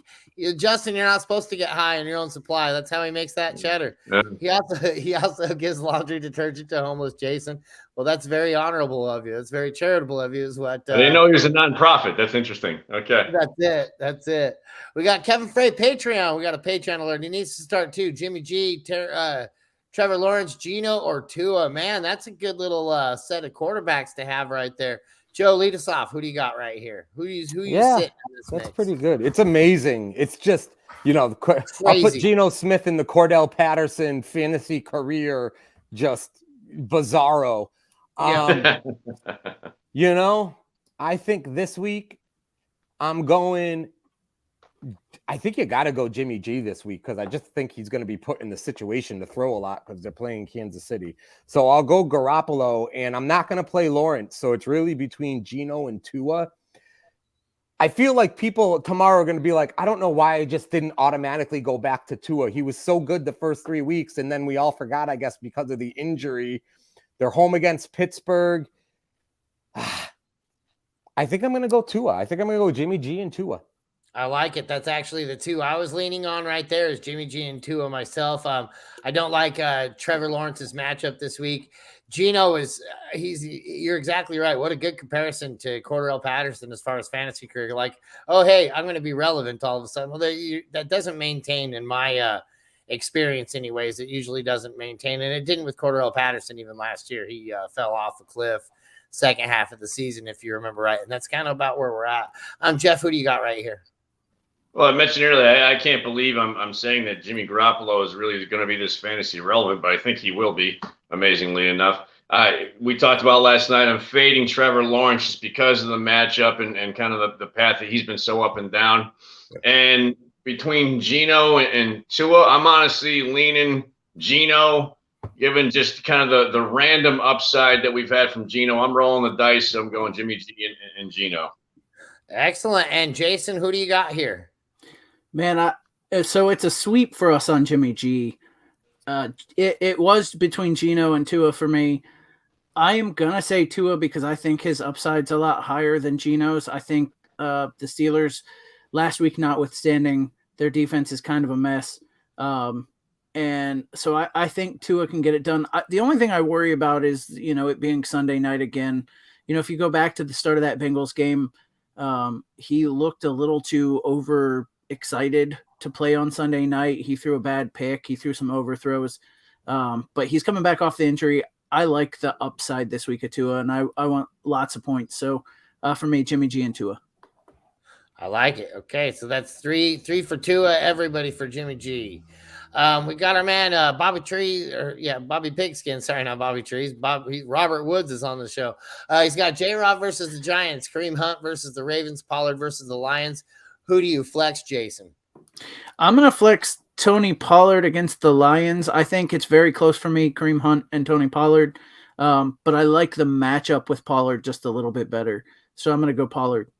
Justin, you're not supposed to get high on your own supply. That's how he makes that cheddar. Yeah. He also gives laundry detergent to homeless Jason. Well, that's very honorable of you. That's very charitable of you. Is what I didn't know he was a nonprofit. That's interesting. Okay, that's it. We got Kevin Frey Patreon. We got a Patreon alert. He needs to start too. Jimmy G, Trevor Lawrence, Geno, or Tua. Man, that's a good little set of quarterbacks to have right there. Joe, lead us off. Who do you got right here? Who you sitting in this That's mix? pretty good. It's amazing. It's just, I'll put Geno Smith in the Cordell Patterson fantasy career, just bizarro. I think this week I think you got to go Jimmy G this week because I just think he's going to be put in the situation to throw a lot because they're playing Kansas City. So I'll go Garoppolo, and I'm not going to play Lawrence. So it's really between Geno and Tua. I feel like people tomorrow are going to be like, I don't know why I just didn't automatically go back to Tua. He was so good the first 3 weeks, and then we all forgot, I guess, because of the injury. They're home against Pittsburgh. I think I'm going to go Tua. I think I'm going to go Jimmy G and Tua. I like it. That's actually the two I was leaning on right there is Jimmy G and Tua myself. I don't like Trevor Lawrence's matchup this week. Geno you're exactly right. What a good comparison to Cordell Patterson as far as fantasy career. Like, oh, hey, I'm going to be relevant all of a sudden. Well, that doesn't maintain in my experience anyways. It usually doesn't maintain. And it didn't with Cordell Patterson even last year. He fell off a cliff second half of the season, if you remember right. And that's kind of about where we're at. Jeff, who do you got right here? Well, I mentioned earlier, I can't believe I'm saying that Jimmy Garoppolo is really going to be this fantasy relevant, but I think he will be, amazingly enough. We talked about last night, I'm fading Trevor Lawrence just because of the matchup and kind of the path that he's been so up and down. And between Geno and Tua, I'm honestly leaning Geno, given just kind of the random upside that we've had from Geno. I'm rolling the dice, so I'm going Jimmy G and Geno. Excellent. And Jason, who do you got here? Man, so it's a sweep for us on Jimmy G. It was between Geno and Tua for me. I am going to say Tua because I think his upside's a lot higher than Geno's. I think the Steelers, last week notwithstanding, their defense is kind of a mess. And so I think Tua can get it done. The only thing I worry about is, it being Sunday night again. If you go back to the start of that Bengals game, he looked a little too overexcited to play on Sunday night. He threw a bad pick. He threw some overthrows. But he's coming back off the injury. I like the upside this week of Tua, and I want lots of points. So for me, Jimmy G and Tua. I like it. Okay, so that's three for Tua, everybody for Jimmy G. We got our man Bobby Pigskin. Sorry, not Bobby Trees. Robert Woods is on the show. He's got J-Rob versus the Giants, Kareem Hunt versus the Ravens, Pollard versus the Lions. Who do you flex, Jason? I'm going to flex Tony Pollard against the Lions. I think it's very close for me, Kareem Hunt and Tony Pollard. But I like the matchup with Pollard just a little bit better. So I'm going to go Pollard.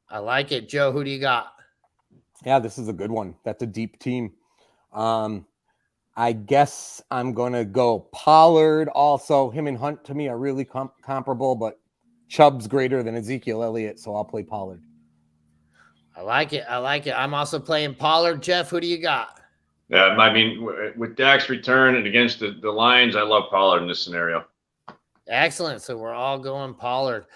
I like it. Joe, who do you got? Yeah, this is a good one. That's a deep team. I guess I'm going to go Pollard also. Him and Hunt to me are really comparable, but Chubb's greater than Ezekiel Elliott, so I'll play Pollard. I like it. I'm also playing Pollard. Jeff, who do you got? Yeah, I mean, with Dak's return and against the Lions, I love Pollard in this scenario. Excellent. So we're all going Pollard.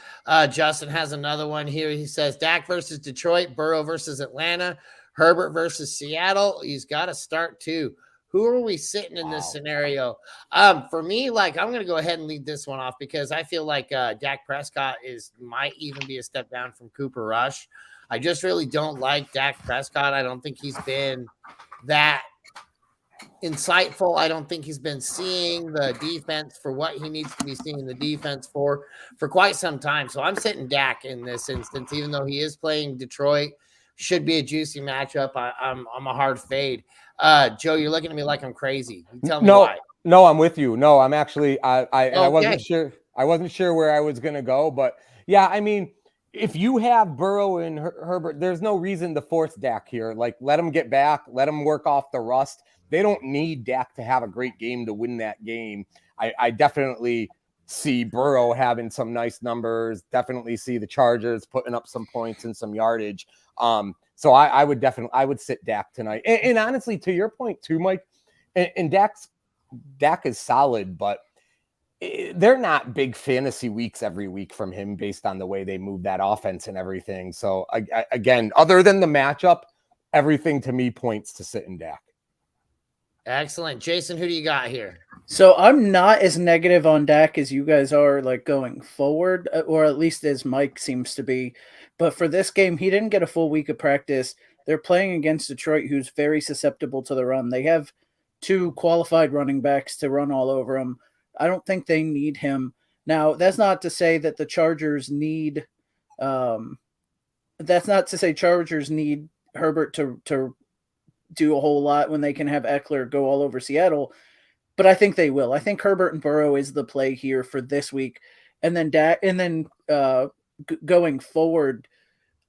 Justin has another one here. He says Dak versus Detroit, Burrow versus Atlanta, Herbert versus Seattle. He's got to start too. Who are we sitting in this scenario? For me, like, I'm going to go ahead and lead this one off because I feel like Dak Prescott might even be a step down from Cooper Rush. I just really don't like Dak Prescott. I don't think he's been that insightful. I don't think he's been seeing the defense for what he needs to be seeing the defense for quite some time. So I'm sitting Dak in this instance, even though he is playing Detroit. Should be a juicy matchup. I'm a hard fade. Joe, you're looking at me like I'm crazy. You tell me why. No, I'm with you. No, I'm actually I wasn't Okay. sure. I wasn't sure where I was gonna go, but yeah, I mean, if you have Burrow and Herbert, there's no reason to force Dak here. Like, let him get back, let him work off the rust. They don't need Dak to have a great game to win that game. I definitely see Burrow having some nice numbers. Definitely see the Chargers putting up some points and some yardage. So I would sit Dak tonight. And honestly, to your point too, Mike, and Dak is solid, but they're not big fantasy weeks every week from him based on the way they move that offense and everything. So again, other than the matchup, everything to me points to sitting Dak. Excellent. Jason, who do you got here? So I'm not as negative on Dak as you guys are, like, going forward, or at least as Mike seems to be. But for this game, he didn't get a full week of practice. They're playing against Detroit, who's very susceptible to the run. They have 2 qualified running backs to run all over him. I don't think they need him. Now, that's not to say that the Chargers need Chargers need Herbert to do a whole lot when they can have Eckler go all over Seattle, but I think they will. I think Herbert and Burrow is the play here for this week. And then going forward,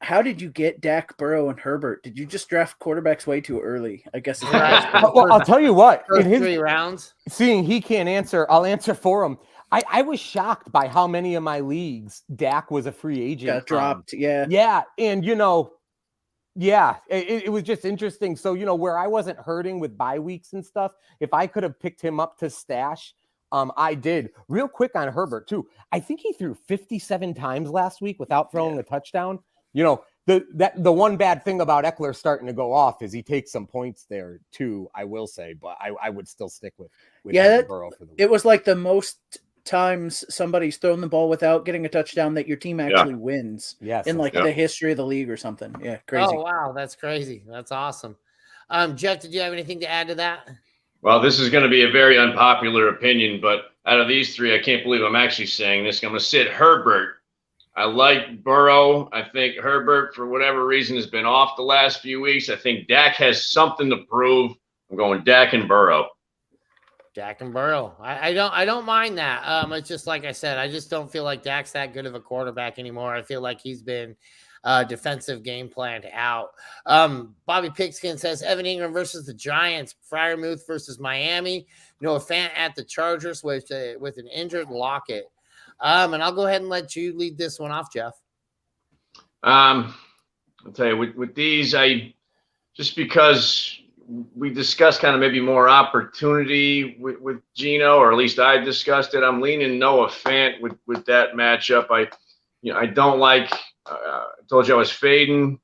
how did you get Dak, Burrow, and Herbert? Did you just draft quarterbacks way too early? I guess. Well, I'll tell you what. First 3 rounds. Seeing he can't answer, I'll answer for him. I was shocked by how many of my leagues Dak was a free agent. Got dropped. Yeah. Yeah. And, it was just interesting. So, where I wasn't hurting with bye weeks and stuff, if I could have picked him up to stash, I did. Real quick on Herbert, too. I think he threw 57 times last week without throwing a touchdown. The one bad thing about Eckler starting to go off is he takes some points there, too, I will say. But I would still stick with Burrow for the week. It was like the most times somebody's thrown the ball without getting a touchdown that your team actually wins in the history of the league or something. Yeah, crazy. Oh, wow, that's crazy. That's awesome. Jeff, did you have anything to add to that? Well, this is going to be a very unpopular opinion, but out of these 3, I can't believe I'm actually saying this. I'm going to sit Herbert. I like Burrow. I think Herbert, for whatever reason, has been off the last few weeks. I think Dak has something to prove. I'm going Dak and Burrow. Dak and Burrow. I don't mind that. It's just like I said, I just don't feel like Dak's that good of a quarterback anymore. I feel like he's been defensive game planned out. Bobby Pigskin says Evan Ingram versus the Giants, Freiermuth versus Miami, Noah Fant at the Chargers with an injured Lockett. And I'll go ahead and let you lead this one off, Jeff. I'll tell you, with these, just because we discussed kind of maybe more opportunity with Geno, or at least I discussed it, I'm leaning Noah Fant with that matchup. I don't like. I told you I was fading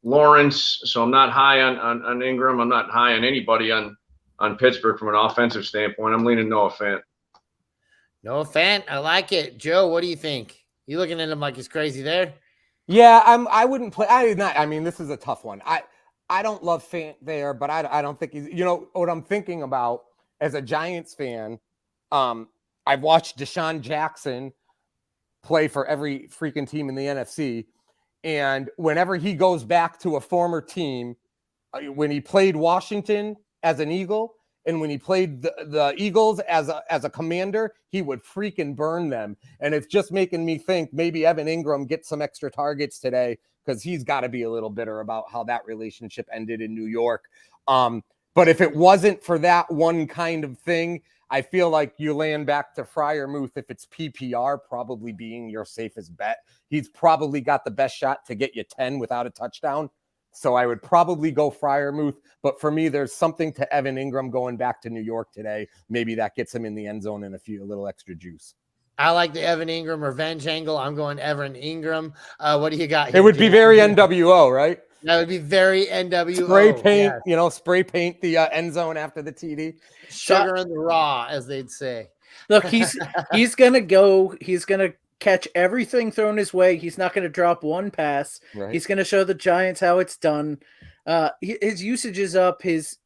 Lawrence, so I'm not high on Ingram. I'm not high on anybody on Pittsburgh from an offensive standpoint. I'm leaning Noah Fant. Noah Fant, I like it. Joe, what do you think? You looking at him like he's crazy there? Yeah, I wouldn't play. I mean, this is a tough one. I don't love Fant there, but I don't think he's. What I'm thinking about as a Giants fan. I've watched Deshaun Jackson play for every freaking team in the NFC, and whenever he goes back to a former team, when he played Washington as an Eagle, and when he played the Eagles as a Commander, he would freaking burn them. And it's just making me think maybe Evan Ingram gets some extra targets today, because he's got to be a little bitter about how that relationship ended in New York. But if it wasn't for that one kind of thing, I feel like you're laying back to Freiermuth if it's PPR, probably being your safest bet. He's probably got the best shot to get you 10 without a touchdown. So I would probably go Freiermuth. But for me, there's something to Evan Ingram going back to New York today. Maybe that gets him in the end zone and a little extra juice. I like the Evan Ingram revenge angle. I'm going Evan Ingram. What do you got here? It would be very NWO, right? That would be very NWO. Spray paint, yes. Spray paint the end zone after the TD. Sugar in the raw, as they'd say. Look, he's gonna go. He's gonna catch everything thrown his way. He's not gonna drop one pass. Right. He's gonna show the Giants how it's done. His usage is up. His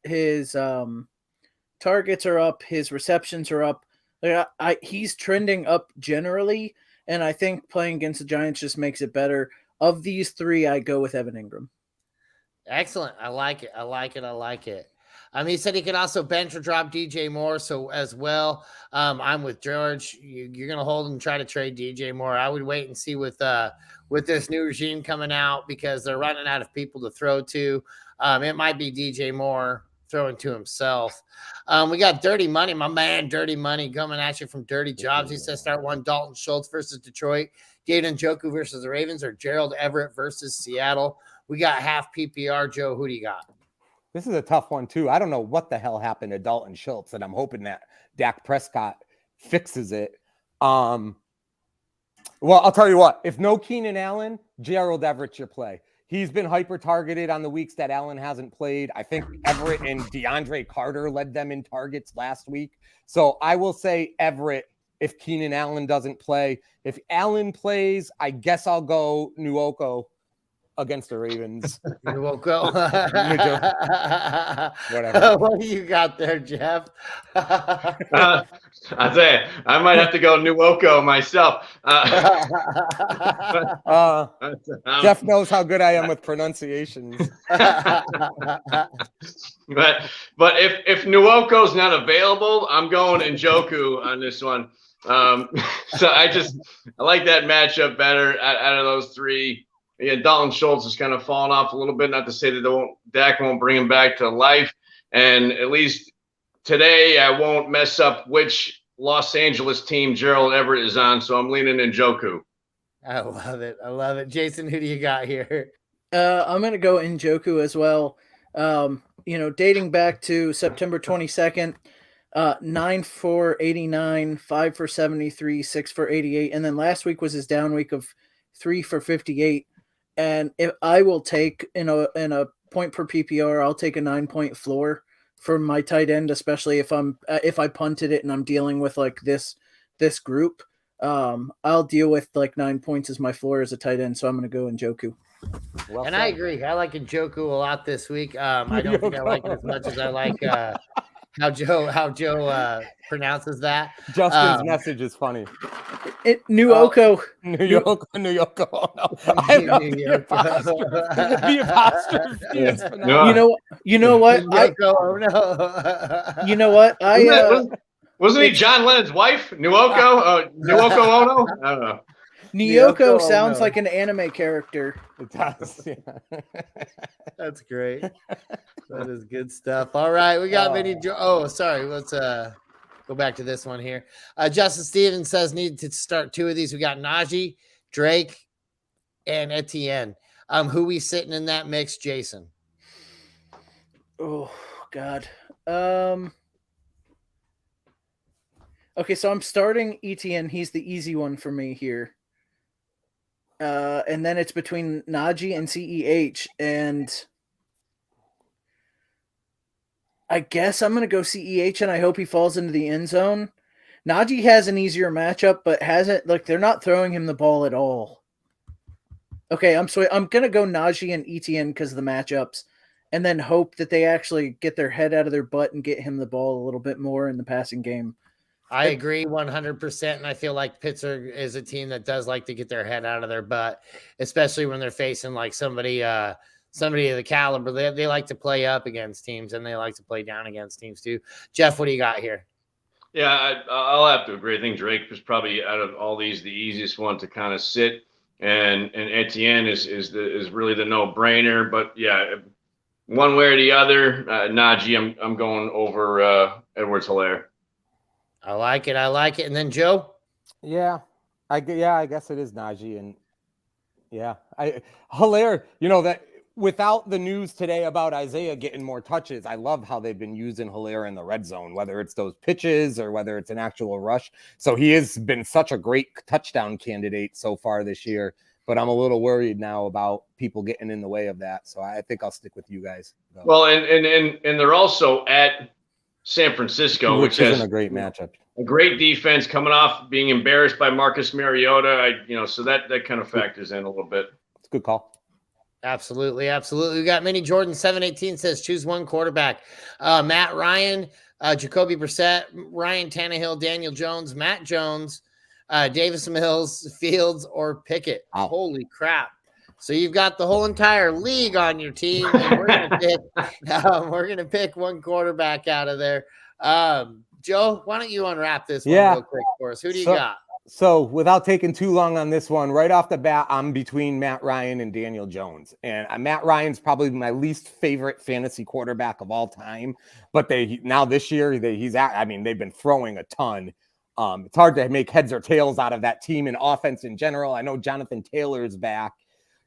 targets are up. His receptions are up. He's trending up generally, and I think playing against the Giants just makes it better. Of these three, I go with Evan Ingram. Excellent. I like it. He said he could also bench or drop DJ Moore. So as well, I'm with George. You're going to hold and try to trade DJ Moore. I would wait and see with this new regime coming out because they're running out of people to throw to. It might be DJ Moore throwing to himself. We got Dirty Money, my man, Dirty Money coming at you from Dirty Jobs. He says start one Dalton Schultz versus Detroit, David Njoku versus the Ravens, or Gerald Everett versus Seattle. We got half PPR. Joe, who do you got? This is a tough one, too. I don't know what the hell happened to Dalton Schultz, and I'm hoping that Dak Prescott fixes it. Well, I'll tell you what. If no Keenan Allen, Gerald Everett's your play. He's been hyper-targeted on the weeks that Allen hasn't played. I think Everett and DeAndre Carter led them in targets last week. So I will say Everett if Keenan Allen doesn't play. If Allen plays, I guess I'll go Nwoko against the Ravens. Nwoko. Whatever. What do you got there, Jeff? I'll tell you, I might have to go Nwoko myself. Jeff knows how good I am with pronunciations. But if Nwoko's not available, I'm going Njoku on this one. So I like that matchup better out of those three. Yeah, Dalton Schultz is kind of falling off a little bit. Not to say that Dak won't bring him back to life. And at least today, I won't mess up which Los Angeles team Gerald Everett is on. So I'm leaning Njoku. I love it. Jason, who do you got here? I'm going to go Njoku as well. Dating back to September 22nd, 9 for 89, 5 for 73, 6 for 88. And then last week was his down week of 3 for 58. And if I will take in a point per PPR, I'll take a 9-point floor for my tight end, especially if I punted it and I'm dealing with like this group. I'll deal with like 9 points as my floor as a tight end. So I'm going to go Njoku. Well, and I agree. I like Njoku a lot this week. I don't think I like it as much as I like how Joe pronounces that. Justin's message is funny. Nwoko. Nwoko. Oh, no. The apostrophe is phenomenal. You know what? You know what? Wasn't he John Lennon's wife? Nwoko Ono? I don't know. Nyoko sounds like an anime character. It does. Yeah. That's great. That is good stuff. All right, we got many. Sorry. Let's go back to this one here. Justin Stevens says need to start two of these. We got Najee, Drake, and Etienne. Who we sitting in that mix, Jason? Oh God. Okay, so I'm starting Etienne. He's the easy one for me here. And then it's between Najee and CEH, and I guess I'm going to go CEH, and I hope he falls into the end zone. Najee has an easier matchup, but they're not throwing him the ball at all. Okay, I'm going to go Najee and Etienne because of the matchups, and then hope that they actually get their head out of their butt and get him the ball a little bit more in the passing game. I agree 100%, and I feel like Pittsburgh is a team that does like to get their head out of their butt, especially when they're facing like somebody of the caliber. They like to play up against teams, and they like to play down against teams too. Jeff, what do you got here? Yeah, I'll have to agree. I think Drake was probably out of all these the easiest one to kind of sit, and Etienne is really the no-brainer. But yeah, one way or the other, Najee, I'm going over Edwards-Helaire. I like it. I like it. And then Joe? Yeah, I guess it is Najee. And yeah, hilarious. You know, that without the news today about Isaiah getting more touches, I love how they've been using Hilaire in the red zone, whether it's those pitches or whether it's an actual rush. So he has been such a great touchdown candidate so far this year, but I'm a little worried now about people getting in the way of that. So I think I'll stick with you guys. Well, and they're also at San Francisco, which has a great matchup. A great defense coming off being embarrassed by Marcus Mariota. So that kind of factors in a little bit. It's a good call. Absolutely. We got Mini Jordan 718 says choose one quarterback. Matt Ryan, Jacoby Brissett, Ryan Tannehill, Daniel Jones, Matt Jones, Davis Mills, Fields, or Pickett. Wow. Holy crap. So you've got the whole entire league on your team, and we're gonna pick one quarterback out of there. Joe, why don't you unwrap this one real quick for us? Who do you got? So without taking too long on this one, right off the bat, I'm between Matt Ryan and Daniel Jones. And Matt Ryan's probably my least favorite fantasy quarterback of all time. But this year, they've been throwing a ton. It's hard to make heads or tails out of that team and offense in general. I know Jonathan Taylor is back.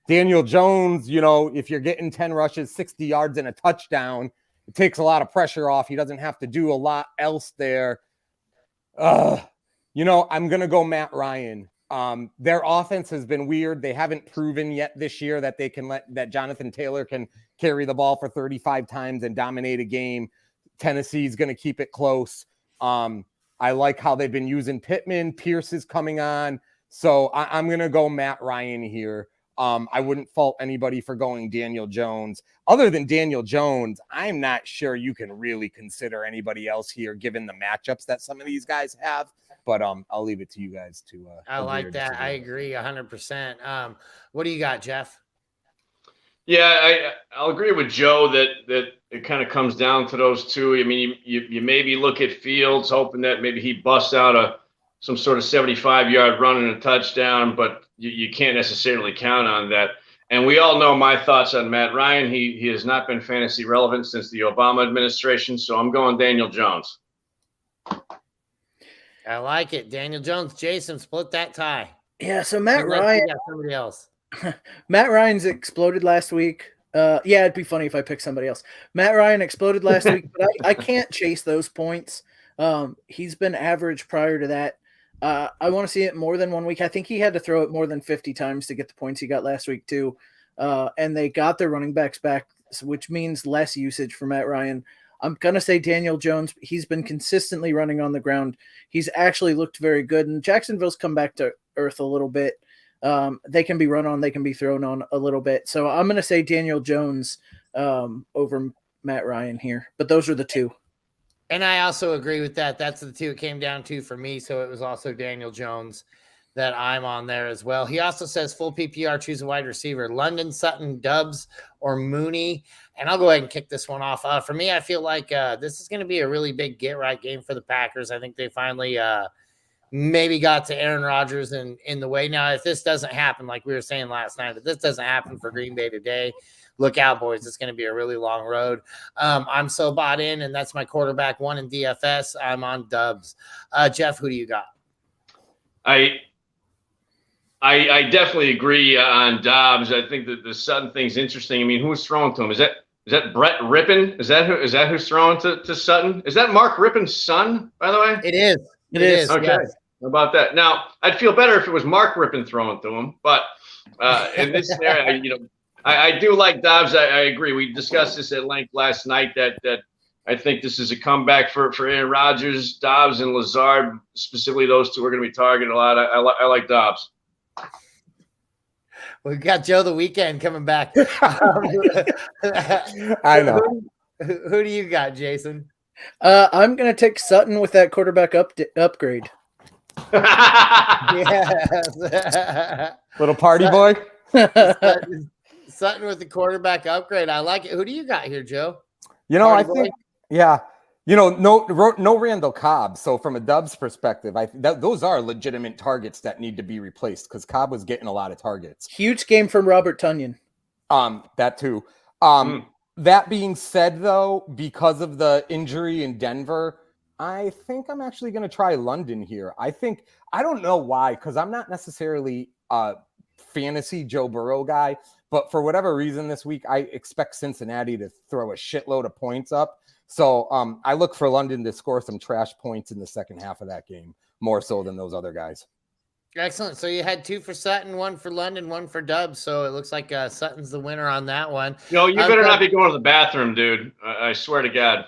Daniel Jones, if you're getting 10 rushes, 60 yards and a touchdown, it takes a lot of pressure off. He doesn't have to do a lot else there. I'm going to go Matt Ryan. Their offense has been weird. They haven't proven yet this year that that Jonathan Taylor can carry the ball for 35 times and dominate a game. Tennessee's going to keep it close. I like how they've been using Pittman. Pierce is coming on. So I'm going to go Matt Ryan here. I wouldn't fault anybody for going Daniel Jones. Other than Daniel Jones, I'm not sure you can really consider anybody else here, given the matchups that some of these guys have. But I'll leave it to you guys to. I like that. I agree 100%. What do you got, Jeff? Yeah, I'll agree with Joe that it kind of comes down to those two. I mean, you maybe look at Fields, hoping that maybe he busts out some sort of 75-yard run and a touchdown, but you can't necessarily count on that. And we all know my thoughts on Matt Ryan. He has not been fantasy relevant since the Obama administration, so I'm going Daniel Jones. I like it. Daniel Jones. Jason, split that tie. Yeah, so Matt Ryan. Somebody else. Matt Ryan's exploded last week. It'd be funny if I picked somebody else. Matt Ryan exploded last week, but I can't chase those points. He's been average prior to that. I want to see it more than 1 week. I think he had to throw it more than 50 times to get the points he got last week too. And they got their running backs back, which means less usage for Matt Ryan. I'm going to say Daniel Jones. He's been consistently running on the ground. He's actually looked very good. And Jacksonville's come back to earth a little bit. They can be run on. They can be thrown on a little bit. So I'm going to say Daniel Jones over Matt Ryan here. But those are the two. And I also agree with that. That's the two it came down to for me. So it was also Daniel Jones that I'm on there as well. He also says full PPR, choose a wide receiver. London, Sutton, Dubs, or Mooney. And I'll go ahead and kick this one off. For me, I feel like this is going to be a really big get-right game for the Packers. I think they finally maybe got to Aaron Rodgers in the way. Now, if this doesn't happen, like we were saying last night, if this doesn't happen for Green Bay today, look out, boys. It's going to be a really long road. I'm so bought in, and that's my quarterback one in DFS. I'm on Dubs. Jeff, who do you got? I definitely agree on Dobbs. I think that the Sutton thing's interesting. I mean, who's throwing to him? Is that Brett Rippon? Is that who's throwing to Sutton? Is that Mark Rippon's son, by the way? It is. It is. Okay. Yes. How about that? Now, I'd feel better if it was Mark Rippon throwing to him, but in this scenario, I do like Dobbs. I agree. We discussed this at length last night that I think this is a comeback for Aaron Rodgers. Dobbs and Lazard, specifically those two, are going to be targeted a lot. I like Dobbs. We've got Joe the Weekend coming back. I know. Who do you got, Jason? I'm going to take Sutton with that quarterback upgrade. Yes. Little party boy. Sutton with the quarterback upgrade. I like it. Who do you got here, Joe? I think, no Randall Cobb. So from a Dubs perspective, those are legitimate targets that need to be replaced because Cobb was getting a lot of targets. Huge game from Robert Tonyan. That too. That being said, though, because of the injury in Denver, I think I'm actually going to try London here. I don't know why, because I'm not necessarily a fantasy Joe Burrow guy, but for whatever reason this week, I expect Cincinnati to throw a shitload of points up. So I look for London to score some trash points in the second half of that game, more so than those other guys. Excellent. So you had 2 for Sutton, 1 for London, 1 for Dubs. So it looks like Sutton's the winner on that one. No, you better not be going to the bathroom, dude. I swear to God.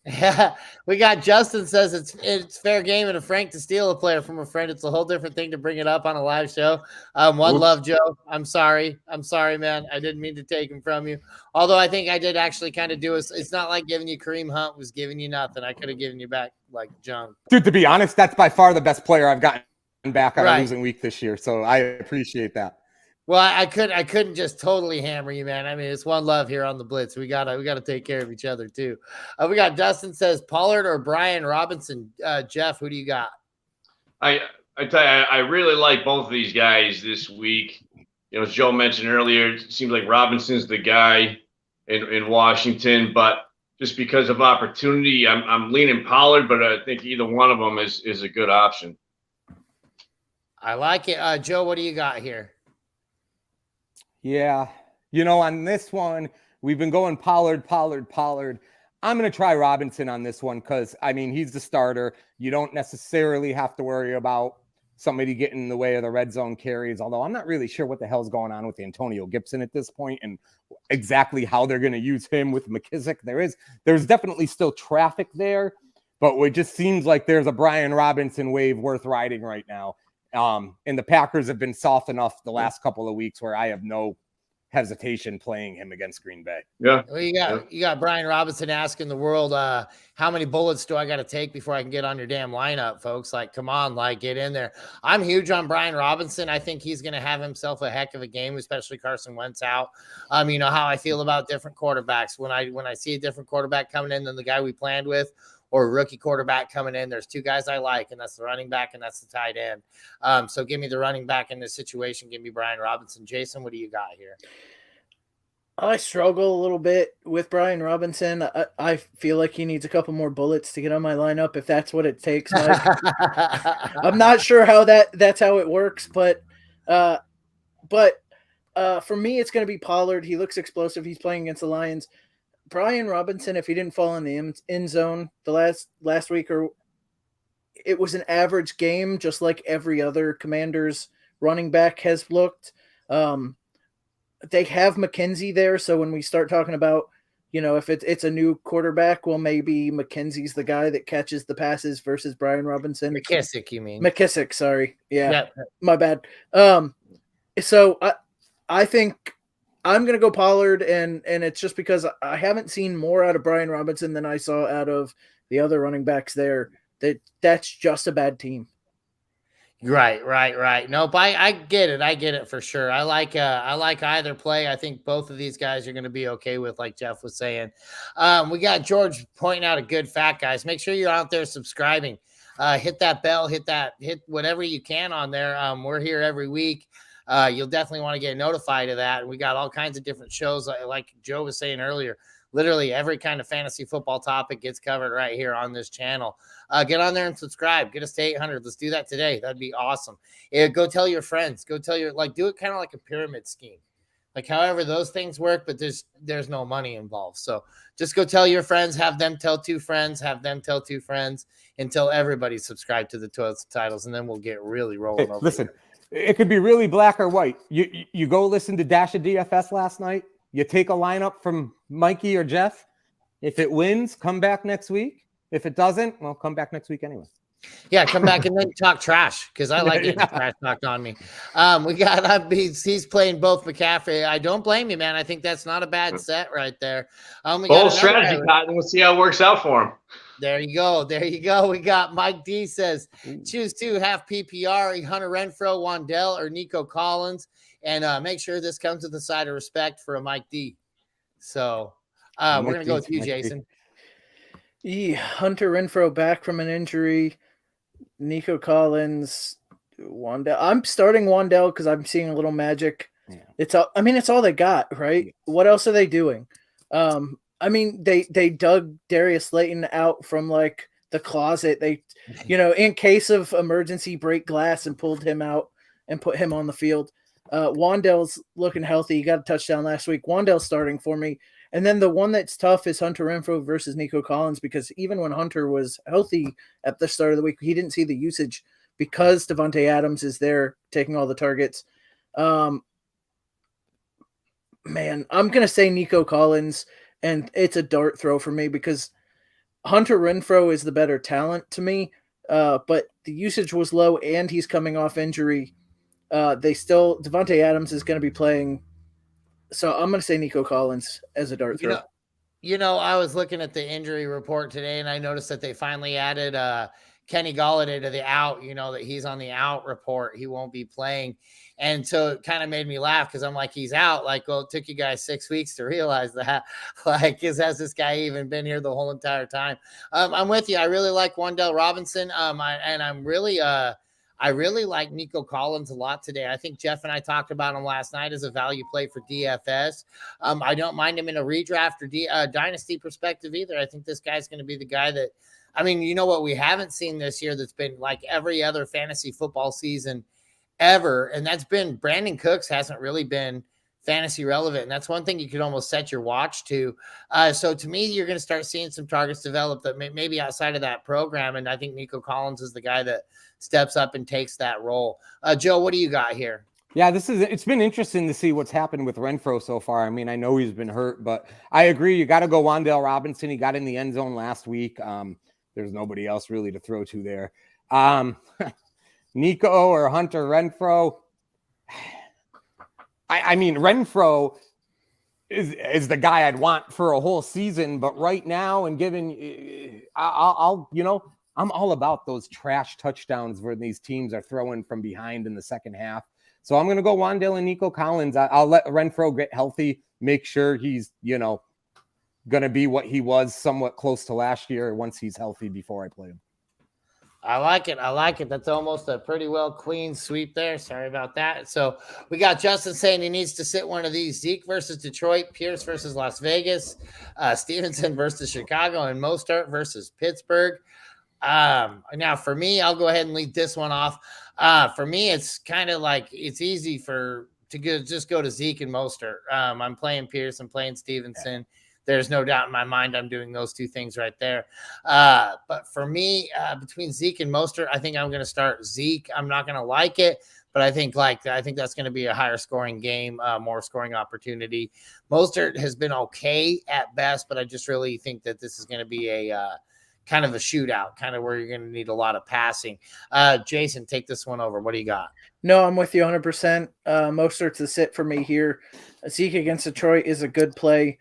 Yeah, we got Justin says it's fair game and a Frank to steal a player from a friend. It's a whole different thing to bring it up on a live show. One love, Joe. I'm sorry, man. I didn't mean to take him from you. Although I think I did actually kind of do it. It's not like giving you Kareem Hunt was giving you nothing. I could have given you back like junk. Dude, to be honest, that's by far the best player I've gotten back on a losing week this year. So I appreciate that. Well, I couldn't just totally hammer you, man. I mean, it's one love here on the Blitz. We gotta take care of each other too. We got Dustin says Pollard or Brian Robinson. Jeff, who do you got? I tell you, I really like both of these guys this week. You know, as Joe mentioned earlier, it seems like Robinson's the guy in Washington, but just because of opportunity, I'm leaning Pollard, but I think either one of them is a good option. I like it. Joe, what do you got here? Yeah. You know, on this one, we've been going Pollard. I'm going to try Robinson on this one because, I mean, he's the starter. You don't necessarily have to worry about somebody getting in the way of the red zone carries, although I'm not really sure what the hell's going on with Antonio Gibson at this point and exactly how they're going to use him with McKissick. There's definitely still traffic there, but it just seems like there's a Brian Robinson wave worth riding right now. And the Packers have been soft enough the last couple of weeks where I have no hesitation playing him against Green Bay. Yeah. Well, you got Brian Robinson asking the world, how many bullets do I got to take before I can get on your damn lineup, folks? Like, come on, like, get in there. I'm huge on Brian Robinson. I think he's going to have himself a heck of a game, especially Carson Wentz out. You know how I feel about different quarterbacks. When I see a different quarterback coming in than the guy we planned with, or a rookie quarterback coming in, there's 2 guys I like, and that's the running back and that's the tight end. So give me the running back in this situation. Give me Brian Robinson. Jason, what do you got here? I struggle a little bit with Brian Robinson. I feel like he needs a couple more bullets to get on my lineup, if that's what it takes, Mike. I'm not sure how that's how it works, but for me, it's going to be Pollard. He looks explosive. He's playing against the Lions. Brian Robinson, if he didn't fall in the end zone the last week, or it was an average game, just like every other Commanders running back has looked. They have McKenzie there, so when we start talking about, you know, if it's a new quarterback, well, maybe McKenzie's the guy that catches the passes versus Brian Robinson. McKissick, you mean? McKissick, sorry. Yeah. My bad. So I think I'm going to go Pollard, and it's just because I haven't seen more out of Brian Robinson than I saw out of the other running backs there. That's just a bad team. Right. Nope, I get it. I get it for sure. I like either play. I think both of these guys are going to be okay with, like Jeff was saying. We got George pointing out a good fact, guys. Make sure you're out there subscribing. Hit that bell, hit whatever you can on there. We're here every week. You'll definitely want to get notified of that. We got all kinds of different shows, like Joe was saying earlier. Literally every kind of fantasy football topic gets covered right here on this channel. Get on there and subscribe. Get us to 800. Let's do that today. That'd be awesome. Go tell your friends. Go tell your, do it kind of like a pyramid scheme. Like however those things work, but there's no money involved. So just go tell your friends, have them tell 2 friends, have them tell 2 friends until everybody's subscribed to the 12 titles, and then we'll get really rolling over. Listen, it could be really black or white. You go listen to Dash of DFS last night. You take a lineup from Mikey or Jeff. If it wins, come back next week. If it doesn't, well, come back next week anyway. Yeah, come back and then talk trash, because I like getting trash talked on me. We got he's playing both McCaffrey. I don't blame you, man. I think that's not a bad set right there. Bold strategy, Cotton. We'll see how it works out for him. There you go. We got Mike D says, choose 2, half PPR, Hunter Renfrow, Wandell, or Nico Collins. And make sure this comes with a side of respect for a Mike D. So we're going to go with you, Jason. Hunter Renfrow back from an injury. Nico Collins, Wandell. I'm starting Wandell because I'm seeing a little magic. Yeah. It's all they got, right? What else are they doing? They dug Darius Slayton out from like the closet. They, in case of emergency, break glass and pulled him out and put him on the field. Wandell's looking healthy. He got a touchdown last week. Wandell's starting for me. And then the one that's tough is Hunter Renfrow versus Nico Collins, because even when Hunter was healthy at the start of the week, he didn't see the usage because Devontae Adams is there taking all the targets. Man, I'm going to say Nico Collins, and it's a dart throw for me because Hunter Renfrow is the better talent to me, but the usage was low and he's coming off injury. Devontae Adams is going to be playing. So I'm going to say Nico Collins as a dart throw. I was looking at the injury report today, and I noticed that they finally added Kenny Golladay to the out, that he's on the out report. He won't be playing. And so it kind of made me laugh because I'm like, he's out. Like, well, it took you guys 6 weeks to realize that. Like, has this guy even been here the whole entire time? I'm with you. I really like Wan'Dale Robinson. I really like Nico Collins a lot today. I think Jeff and I talked about him last night as a value play for DFS. I don't mind him in a redraft or dynasty perspective either. I think this guy's going to be the guy that, what we haven't seen this year that's been like every other fantasy football season ever, and that's been Brandon Cooks hasn't really been fantasy relevant. And that's one thing you could almost set your watch to. So to me, you're going to start seeing some targets develop that maybe outside of that program. And I think Nico Collins is the guy that steps up and takes that role. Joe, what do you got here? Yeah, it's been interesting to see what's happened with Renfrow so far. I mean, I know he's been hurt, but I agree. You got to go Wan'Dale Robinson. He got in the end zone last week. There's nobody else really to throw to there. Nico or Hunter Renfrow. I mean, Renfrow is the guy I'd want for a whole season, but right now, and given, I'm all about those trash touchdowns where these teams are throwing from behind in the second half. So I'm going to go Wan'Dale and Nico Collins. I'll let Renfrow get healthy, make sure he's, going to be what he was somewhat close to last year once he's healthy before I play him. I like it. That's almost a pretty well clean sweep there. Sorry about that. So we got Justin saying he needs to sit one of these: Zeke versus Detroit, Pierce versus Las Vegas, Stevenson versus Chicago, and Mostert versus Pittsburgh. Now for me, I'll go ahead and lead this one off. For me, it's kind of like it's easy just go to Zeke and Mostert. I'm playing Pierce, I'm playing Stevenson. There's no doubt in my mind I'm doing those two things right there. But for me, between Zeke and Mostert, I think I'm going to start Zeke. I'm not going to like it, but I think that's going to be a higher scoring game, more scoring opportunity. Mostert has been okay at best, but I just really think that this is going to be a kind of a shootout, kind of where you're going to need a lot of passing. Jason, take this one over. What do you got? No, I'm with you 100%. Mostert's a sit for me here. Zeke against Detroit is a good play.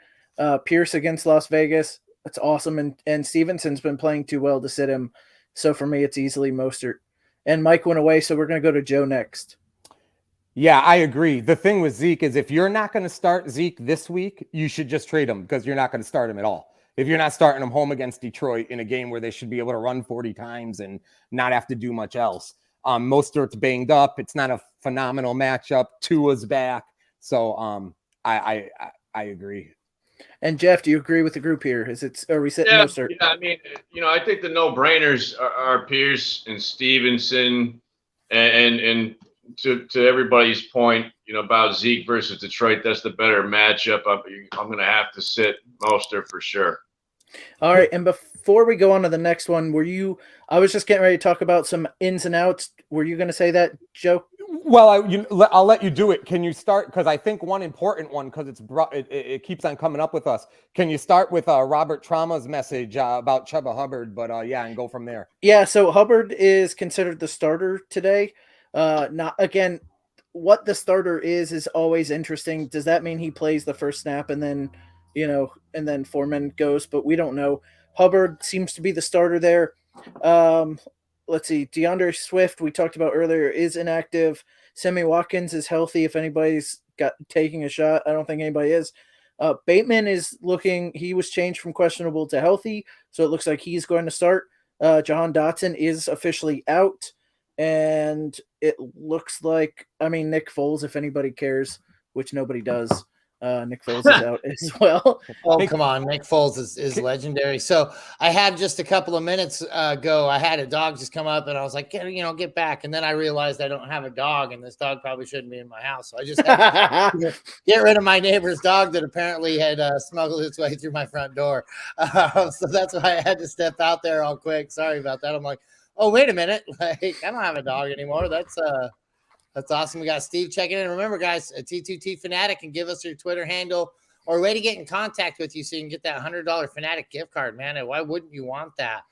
Pierce against Las Vegas, that's awesome. And Stevenson's been playing too well to sit him. So for me, it's easily Mostert. And Mike went away, so we're going to go to Joe next. Yeah, I agree. The thing with Zeke is if you're not going to start Zeke this week, you should just trade him because you're not going to start him at all. If you're not starting him home against Detroit in a game where they should be able to run 40 times and not have to do much else. Mostert's banged up. It's not a phenomenal matchup. Tua's back. So I agree. And Jeff, do you agree with the group here? Are we sitting Mostert? Yeah, I mean, I think the no-brainers are Pierce and Stevenson, and to everybody's point, about Zeke versus Detroit, that's the better matchup. I'm going to have to sit Mostert for sure. All right, and before we go on to the next one, I was just getting ready to talk about some ins and outs. Were you going to say that, Joe? Well, I'll let you do it. Can you start? Because I think one important one, because it keeps on coming up with us. Can you start with Robert Trauma's message about Chuba Hubbard? But and go from there. Yeah, so Hubbard is considered the starter today. Not again. What the starter is always interesting. Does that mean he plays the first snap and then, and then Foreman goes? But we don't know. Hubbard seems to be the starter there. Let's see. DeAndre Swift, we talked about earlier, is inactive. Sammy Watkins is healthy. If anybody's taking a shot, I don't think anybody is. Bateman is he was changed from questionable to healthy, so it looks like he's going to start. Jahan Dotson is officially out, and it looks like, Nick Foles, if anybody cares, which nobody does. Nick Foles is out as well. Oh, come on. Nick Foles is legendary. So I had just a couple of minutes ago, I had a dog just come up and I was like, get back. And then I realized I don't have a dog and this dog probably shouldn't be in my house. So I just had to get rid of my neighbor's dog that apparently had smuggled its way through my front door. So that's why I had to step out there all quick. Sorry about that. I'm like, oh, wait a minute. Like, I don't have a dog anymore. That's awesome. We got Steve checking in. Remember, guys, a T2T Fanatic can give us your Twitter handle or a way to get in contact with you so you can get that $100 Fanatic gift card, man. And why wouldn't you want that?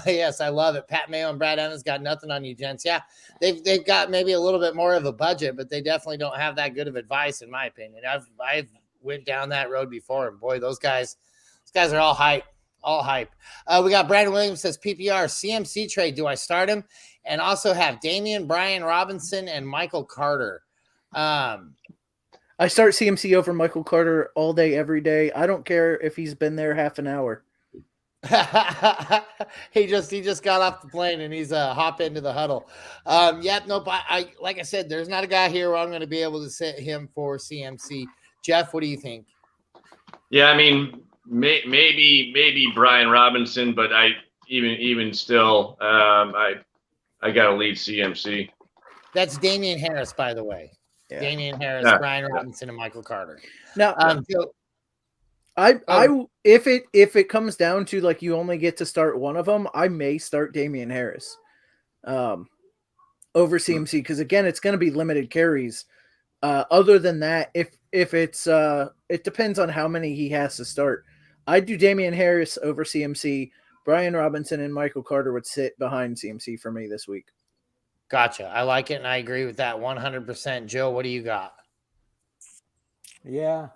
Yes, I love it. Pat Mayo and Brad Evans got nothing on you, gents. Yeah, they've got maybe a little bit more of a budget, but they definitely don't have that good of advice, in my opinion. I've went down that road before, and boy, those guys are all hype. All hype. We got Brandon Williams says PPR CMC trade. Do I start him? And also have Damian, Brian Robinson, and Michael Carter. I start CMC over Michael Carter all day, every day. I don't care if he's been there half an hour. he just got off the plane and he's hop into the huddle. Nope. I like I said, there's not a guy here where I'm going to be able to sit him for CMC. Jeff, what do you think? Yeah, I mean, maybe Brian Robinson, but even still, I got to lead CMC. That's Damian Harris, by the way. Yeah. Damian Harris, yeah. Brian Robinson, and Michael Carter. Now, if it comes down to like you only get to start one of them, I may start Damian Harris over CMC because again, it's going to be limited carries. Other than that, if it's it depends on how many he has to start. I'd do Damian Harris over CMC. Brian Robinson and Michael Carter would sit behind CMC for me this week. Gotcha. I like it, and I agree with that 100%. Joe, what do you got? Yeah,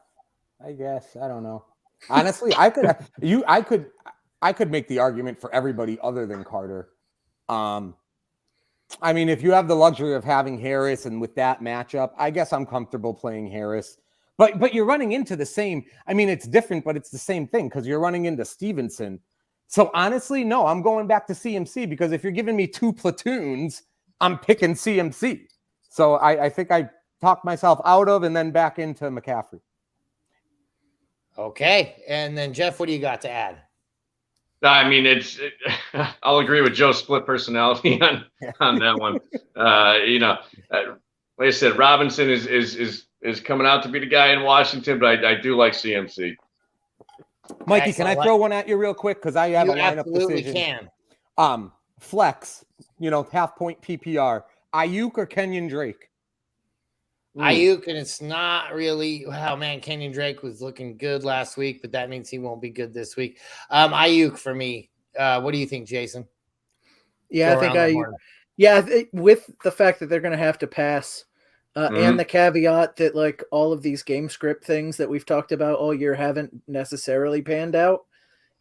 I guess. I don't know. Honestly, I could make the argument for everybody other than Carter. I mean, if you have the luxury of having Harris and with that matchup, I guess I'm comfortable playing Harris. But you're running into the same. I mean, it's different, but it's the same thing because you're running into Stevenson. So honestly, no, I'm going back to CMC because if you're giving me two platoons, I'm picking CMC. So I think I talked myself out of and then back into McCaffrey. Okay. And then, Jeff, what do you got to add? I mean, I'll agree with Joe's split personality on that one. Like I said, Robinson is coming out to be the guy in Washington, but I do like CMC. Mikey, can I throw one at you real quick? Because I have a lineup decision. Can. Flex, half point PPR. Ayuk or Kenyon Drake? Ayuk, and it's not really. Wow, man, Kenyon Drake was looking good last week, but that means he won't be good this week. Ayuk for me. What do you think, Jason? Yeah, I think Ayuk. Yeah, with the fact that they're going to have to pass. And the caveat that like all of these game script things that we've talked about all year haven't necessarily panned out.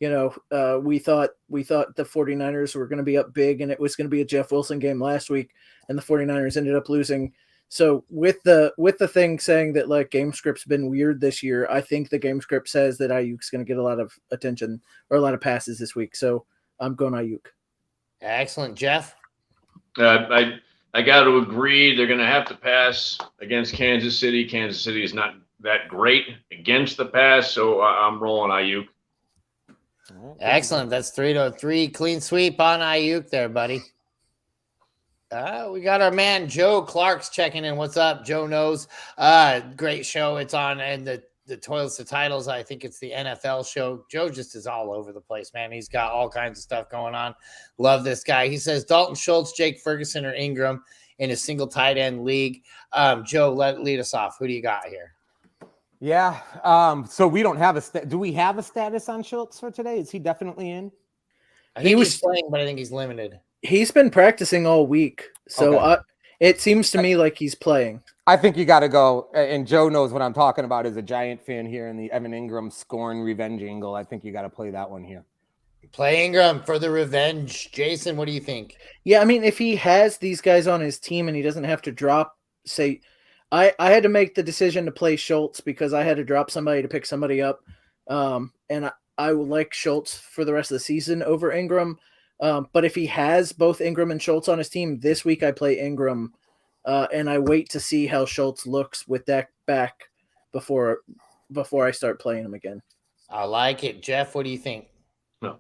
We thought the 49ers were going to be up big and it was going to be a Jeff Wilson game last week and the 49ers ended up losing. So with the thing saying that like game script's been weird this year, I think the game script says that Ayuk's going to get a lot of attention or a lot of passes this week. So I'm going Ayuk. Excellent. Jeff? I got to agree. They're going to have to pass against Kansas City. Kansas City is not that great against the pass, so I'm rolling Ayuk. Excellent. That's 3-3 clean sweep on Ayuk there, buddy. We got our man Joe Clark's checking in. What's up? Joe knows. Great show. It's on and the Toilets to Titles. I think it's the NFL show. Joe just is all over the place, man. He's got all kinds of stuff going on. Love this guy. He says Dalton Schultz, Jake Ferguson, or Ingram in a single tight end league. Joe, lead us off. Who do you got here? Yeah. So we don't have do we have a status on Schultz for today? Is he definitely in? I think he's playing, but I think he's limited. He's been practicing all week. So okay. It seems to me like he's playing. I think you got to go, and Joe knows what I'm talking about as a Giant fan here in the Evan Ingram scoring revenge angle. I think you got to play that one here. Play Ingram for the revenge. Jason, what do you think? Yeah, I mean, if he has these guys on his team and he doesn't have to drop, say, I had to make the decision to play Schultz because I had to drop somebody to pick somebody up. And I would like Schultz for the rest of the season over Ingram. But if he has both Ingram and Schultz on his team, this week I play Ingram. And I wait to see how Schultz looks with that back before I start playing him again. I like it. Jeff, what do you think? No.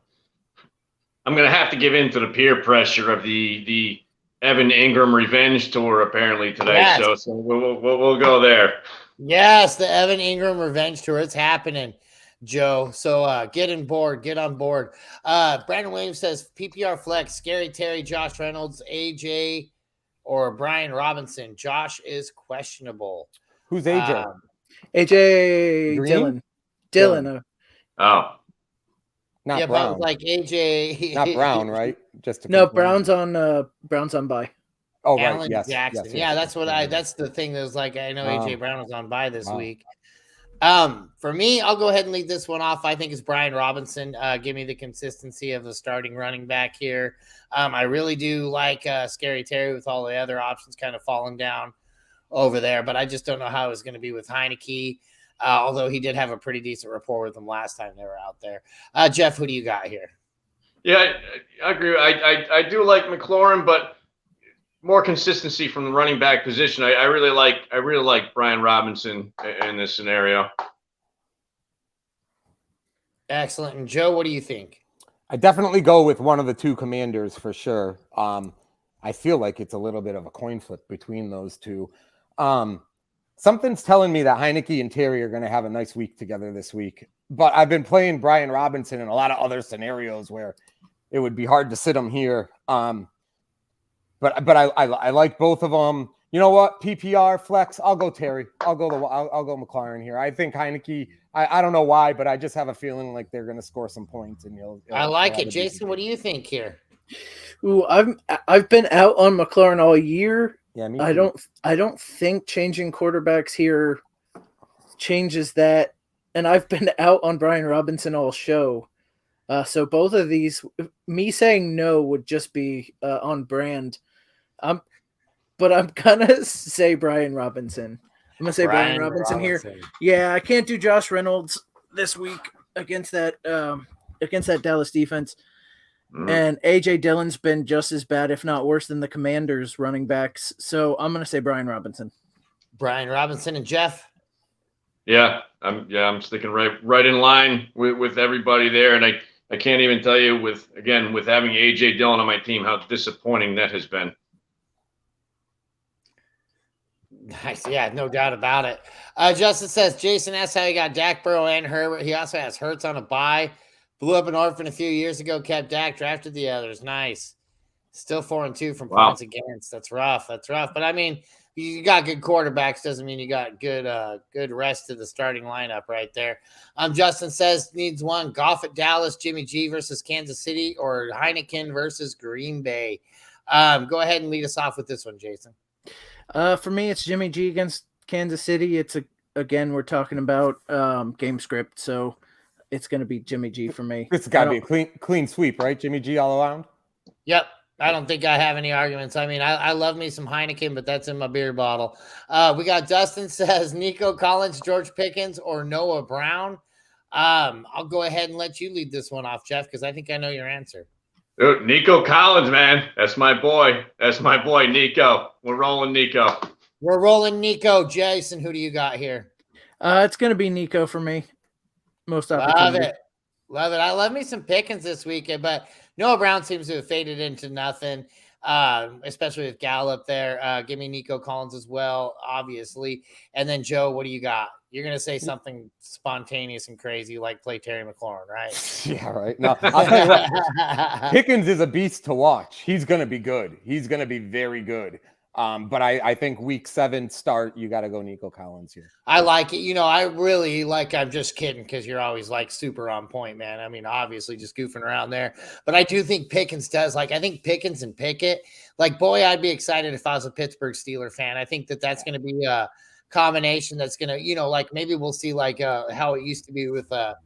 I'm going to have to give in to the peer pressure of the Evan Ingram revenge tour apparently today. Yes. So we'll go there. Yes, the Evan Ingram revenge tour. It's happening, Joe. So get on board. Brandon Williams says PPR flex, Scary Terry, Josh Reynolds, AJ, or Brian Robinson. Josh is questionable. Who's AJ? AJ Green? Dylan. Oh. Not yeah, Brown. but it was like AJ. Not Brown, right? Just to No, confirm. Brown's on bye. Oh, right. Alan Yes. Jackson. Yes, Yeah, yes, that's the thing that was like, I know AJ Brown was on bye this week. For me, I'll go ahead and lead this one off. I think it's Brian Robinson. Give me the consistency of the starting running back here. I really do like Scary Terry with all the other options kind of falling down over there, but I just don't know how it's going to be with Heineke. Although he did have a pretty decent rapport with them last time they were out there. Jeff, who do you got here? Yeah, I agree. I do like McLaurin, but more consistency from the running back position. I really like Brian Robinson in this scenario. Excellent. And Joe, what do you think? I definitely go with one of the two commanders for sure. I feel like it's a little bit of a coin flip between those two. Something's telling me that Heineke and Terry are going to have a nice week together this week. But I've been playing Brian Robinson in a lot of other scenarios where it would be hard to sit him here. But I like both of them. You know what? PPR flex. I'll go Terry. I'll go McLaurin here. I think Heineke. I don't know why, but I just have a feeling like they're going to score some points. And I like it, Jason. What do you think here? Ooh, I've been out on McLaurin all year. Yeah, me I too. don't think changing quarterbacks here changes that. And I've been out on Brian Robinson all show. So both of these, me saying no would just be on brand. But I'm gonna say Brian Robinson. I'm gonna say Brian Robinson here. Yeah, I can't do Josh Reynolds this week against that Dallas defense. And AJ Dillon's been just as bad, if not worse, than the Commanders running backs. So I'm going to say Brian Robinson. Brian Robinson and Jeff. Yeah, I'm sticking right in line with everybody there, and I can't even tell you with having AJ Dillon on my team how disappointing that has been. Nice, yeah, no doubt about it. Justin says Jason asks how he got Dak, Burrow, and Herbert. He also has Hurts on a bye. Blew up an orphan a few years ago, kept Dak, drafted the others. Nice. Still 4-2 from points against. That's rough. But I mean, you got good quarterbacks doesn't mean you got good rest to the starting lineup right there. Justin says needs one. Goff at Dallas, Jimmy G versus Kansas City, or Heineken versus Green Bay. Go ahead and lead us off with this one, Jason. For me, it's Jimmy G against Kansas City. Again, we're talking about game script, so it's going to be Jimmy G for me. It's got to be a clean sweep, right? Jimmy G all around? Yep. I don't think I have any arguments. I mean, I love me some Heineken, but that's in my beer bottle. We got Dustin says Nico Collins, George Pickens, or Noah Brown. I'll go ahead and let you lead this one off, Jeff, because I think I know your answer. Dude, Nico Collins, man. That's my boy. Nico. We're rolling Nico. Jason, who do you got here? It's going to be Nico for me. Most opportunity. Love it. I love me some Pickens this weekend, but Noah Brown seems to have faded into nothing, especially with Gallup there. Give me Nico Collins as well, obviously. And then, Joe, what do you got? You're going to say something spontaneous and crazy like play Terry McLaurin, right? Yeah, right. No, I'll tell you what, Pickens is a beast to watch. He's going to be good. He's going to be very good. But I think week 7 start, you got to go Nico Collins here. I like it. You know, I really like, I'm just kidding because you're always like super on point, man. I mean, obviously just goofing around there. But I do think Pickens does. Like, I think Pickens and Pickett, like, boy, I'd be excited if I was a Pittsburgh Steeler fan. I think that's going to be a combination that's going to, you know, like maybe we'll see like how it used to be with the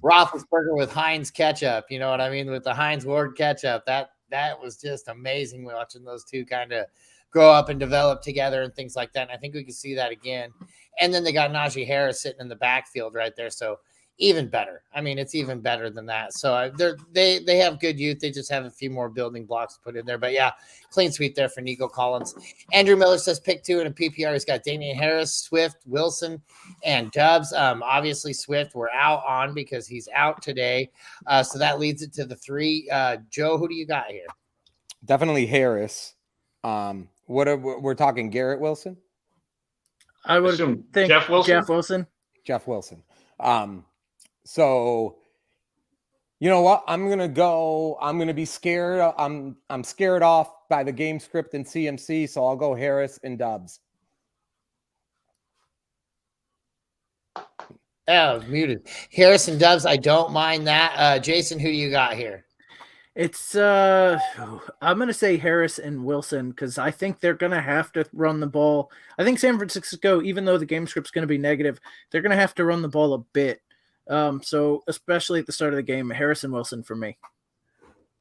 Roethlisberger with Heinz ketchup. You know what I mean? With the Heinz Ward ketchup. That was just amazing watching those two kind of grow up and develop together and things like that. And I think we can see that again. And then they got Najee Harris sitting in the backfield right there. So even better. I mean, it's even better than that. So they have good youth. They just have a few more building blocks to put in there. But yeah, clean sweep there for Nico Collins. Andrew Miller says pick 2 in a PPR. He's got Damian Harris, Swift, Wilson, and Dubs. Obviously Swift we're out on because he's out today. So that leads it to the 3. Joe, who do you got here? Definitely Harris. We're talking Garrett Wilson? I would think Jeff Wilson. Jeff Wilson. So you know what? I'm gonna be scared. I'm scared off by the game script and CMC, so I'll go Harris and Dubs. Oh, muted. Harris and Dubs, I don't mind that. Jason, who do you got here? It's I'm gonna say Harris and Wilson because I think they're gonna have to run the ball. I think San Francisco, even though the game script's gonna be negative, they're gonna have to run the ball a bit. So especially at the start of the game, Harris and Wilson for me.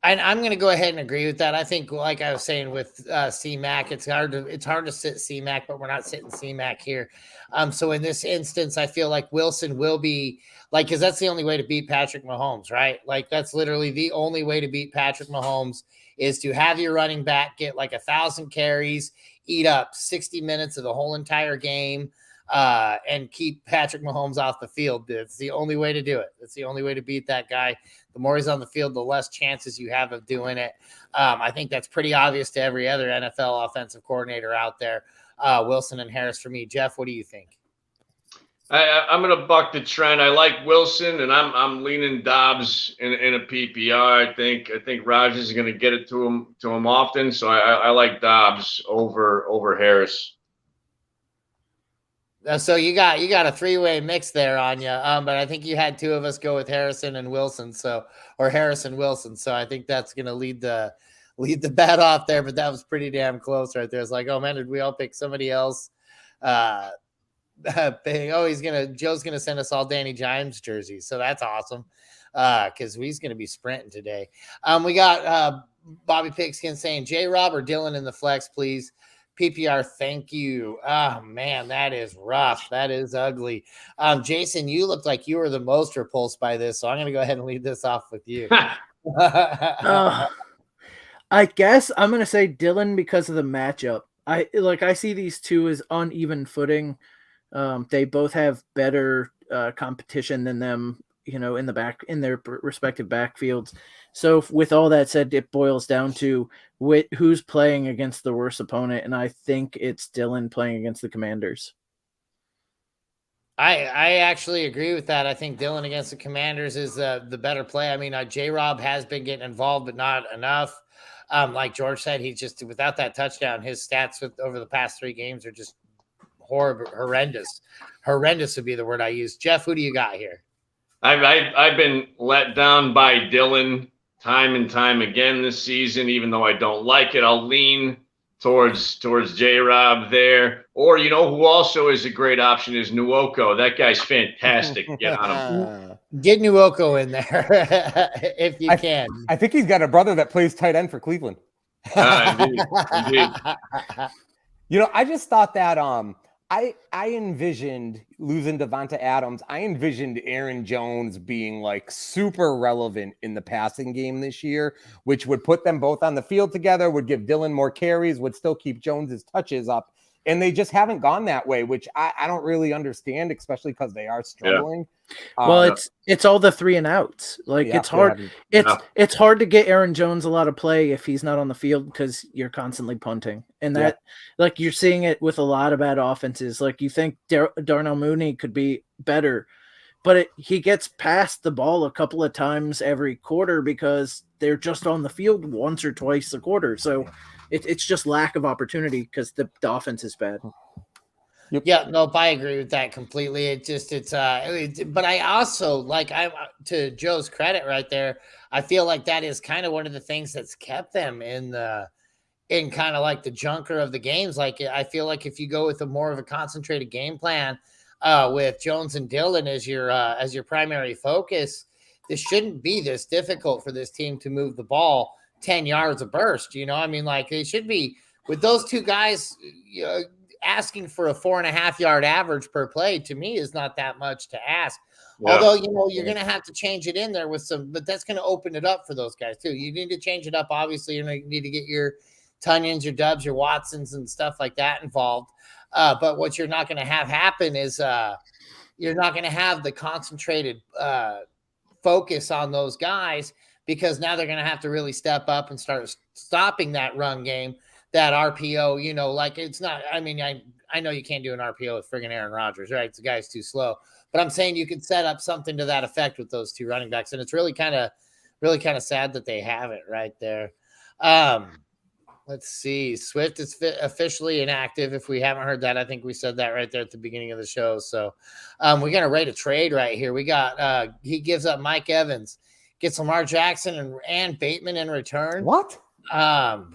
And I'm going to go ahead and agree with that. I think, like I was saying with C-Mac, it's hard to sit C-Mac, but we're not sitting C-Mac here. So in this instance, I feel like Wilson will be like, because that's the only way to beat Patrick Mahomes, right? Like that's literally the only way to beat Patrick Mahomes is to have your running back get like 1,000 carries, eat up 60 minutes of the whole entire game, and keep Patrick Mahomes off the field. It's the only way to do it. It's the only way to beat that guy. The more he's on the field, the less chances you have of doing it. I think that's pretty obvious to every other NFL offensive coordinator out there. Wilson and Harris for me. Jeff, what do you think? I'm going to buck the trend. I like Wilson, and I'm leaning Dobbs in a PPR. I think Rodgers is going to get it to him often, so I like Dobbs over Harris. So you got a 3-way mix there on you, but I think you had 2 of us go with Harrison and Wilson, or Harrison Wilson. So I think that's going to lead the bet off there. But that was pretty damn close right there. It's like, oh man, did we all pick somebody else? Joe's gonna send us all Danny Jimes jerseys, so that's awesome. Because he's gonna be sprinting today. We got Bobby Pigskin saying J-Rob or Dylan in the flex, please. PPR, thank you. Oh man, that is rough. That is ugly. Jason, you looked like you were the most repulsed by this, so I'm gonna go ahead and lead this off with you. I guess I'm gonna say Dylan because of the matchup. I see these two as uneven footing. They both have better competition than them, in their respective backfields. So with all that said, it boils down to who's playing against the worst opponent, and I think it's Dylan playing against the Commanders. I actually agree with that. I think Dylan against the Commanders is the better play. I mean, J-Rob has been getting involved, but not enough. Like George said, he's just without that touchdown, his stats over the past 3 games are just horrible, horrendous. Horrendous would be the word I use. Jeff, who do you got here? I've been let down by Dylan time and time again this season, even though I don't like it. I'll lean towards J-Rob there. Or, who also is a great option is Nwoko. That guy's fantastic. Get on him. Get Nwoko in there if you can. I think he's got a brother that plays tight end for Cleveland. Indeed. I just thought that I envisioned losing Devonta Adams. I envisioned Aaron Jones being like super relevant in the passing game this year, which would put them both on the field together, would give Dylan more carries, would still keep Jones's touches up. And they just haven't gone that way, which I don't really understand, especially because they are struggling. Yeah. Well, it's all the 3 and outs. Like it's hard. It's hard to get Aaron Jones a lot of play if he's not on the field because you're constantly punting, and that like you're seeing it with a lot of bad offenses. Like you think Darnell Mooney could be better, but he gets passed the ball a couple of times every quarter because they're just on the field once or twice a quarter. So. It's just lack of opportunity because the offense is bad. Yep. Yeah, no, I agree with that completely. But I also to Joe's credit right there. I feel like that is kind of one of the things that's kept them in kind of like the junker of the games. Like I feel like if you go with more of a concentrated game plan with Jones and Dylan as your primary focus, this shouldn't be this difficult for this team to move the ball 10 yards a burst. I mean, like they should be with those 2 guys asking for a 4.5-yard average per play to me is not that much to ask. Yeah. Although, you're going to have to change it in there with but that's going to open it up for those guys too. You need to change it up. Obviously, you need to get your Tunyons, your Dubs, your Watsons and stuff like that involved. But what you're not going to have happen is you're not going to have the concentrated focus on those guys, because now they're going to have to really step up and start stopping that run game, that RPO, like it's not, I mean, I know you can't do an RPO with friggin' Aaron Rodgers, right? The guy's too slow, but I'm saying you could set up something to that effect with those two running backs. And it's really kind of sad that they have it right there. Let's see. Swift is officially inactive. If we haven't heard that, I think we said that right there at the beginning of the show. So we're going to rate a trade right here. We got, he gives up Mike Evans, gets Lamar Jackson and Bateman in return. What?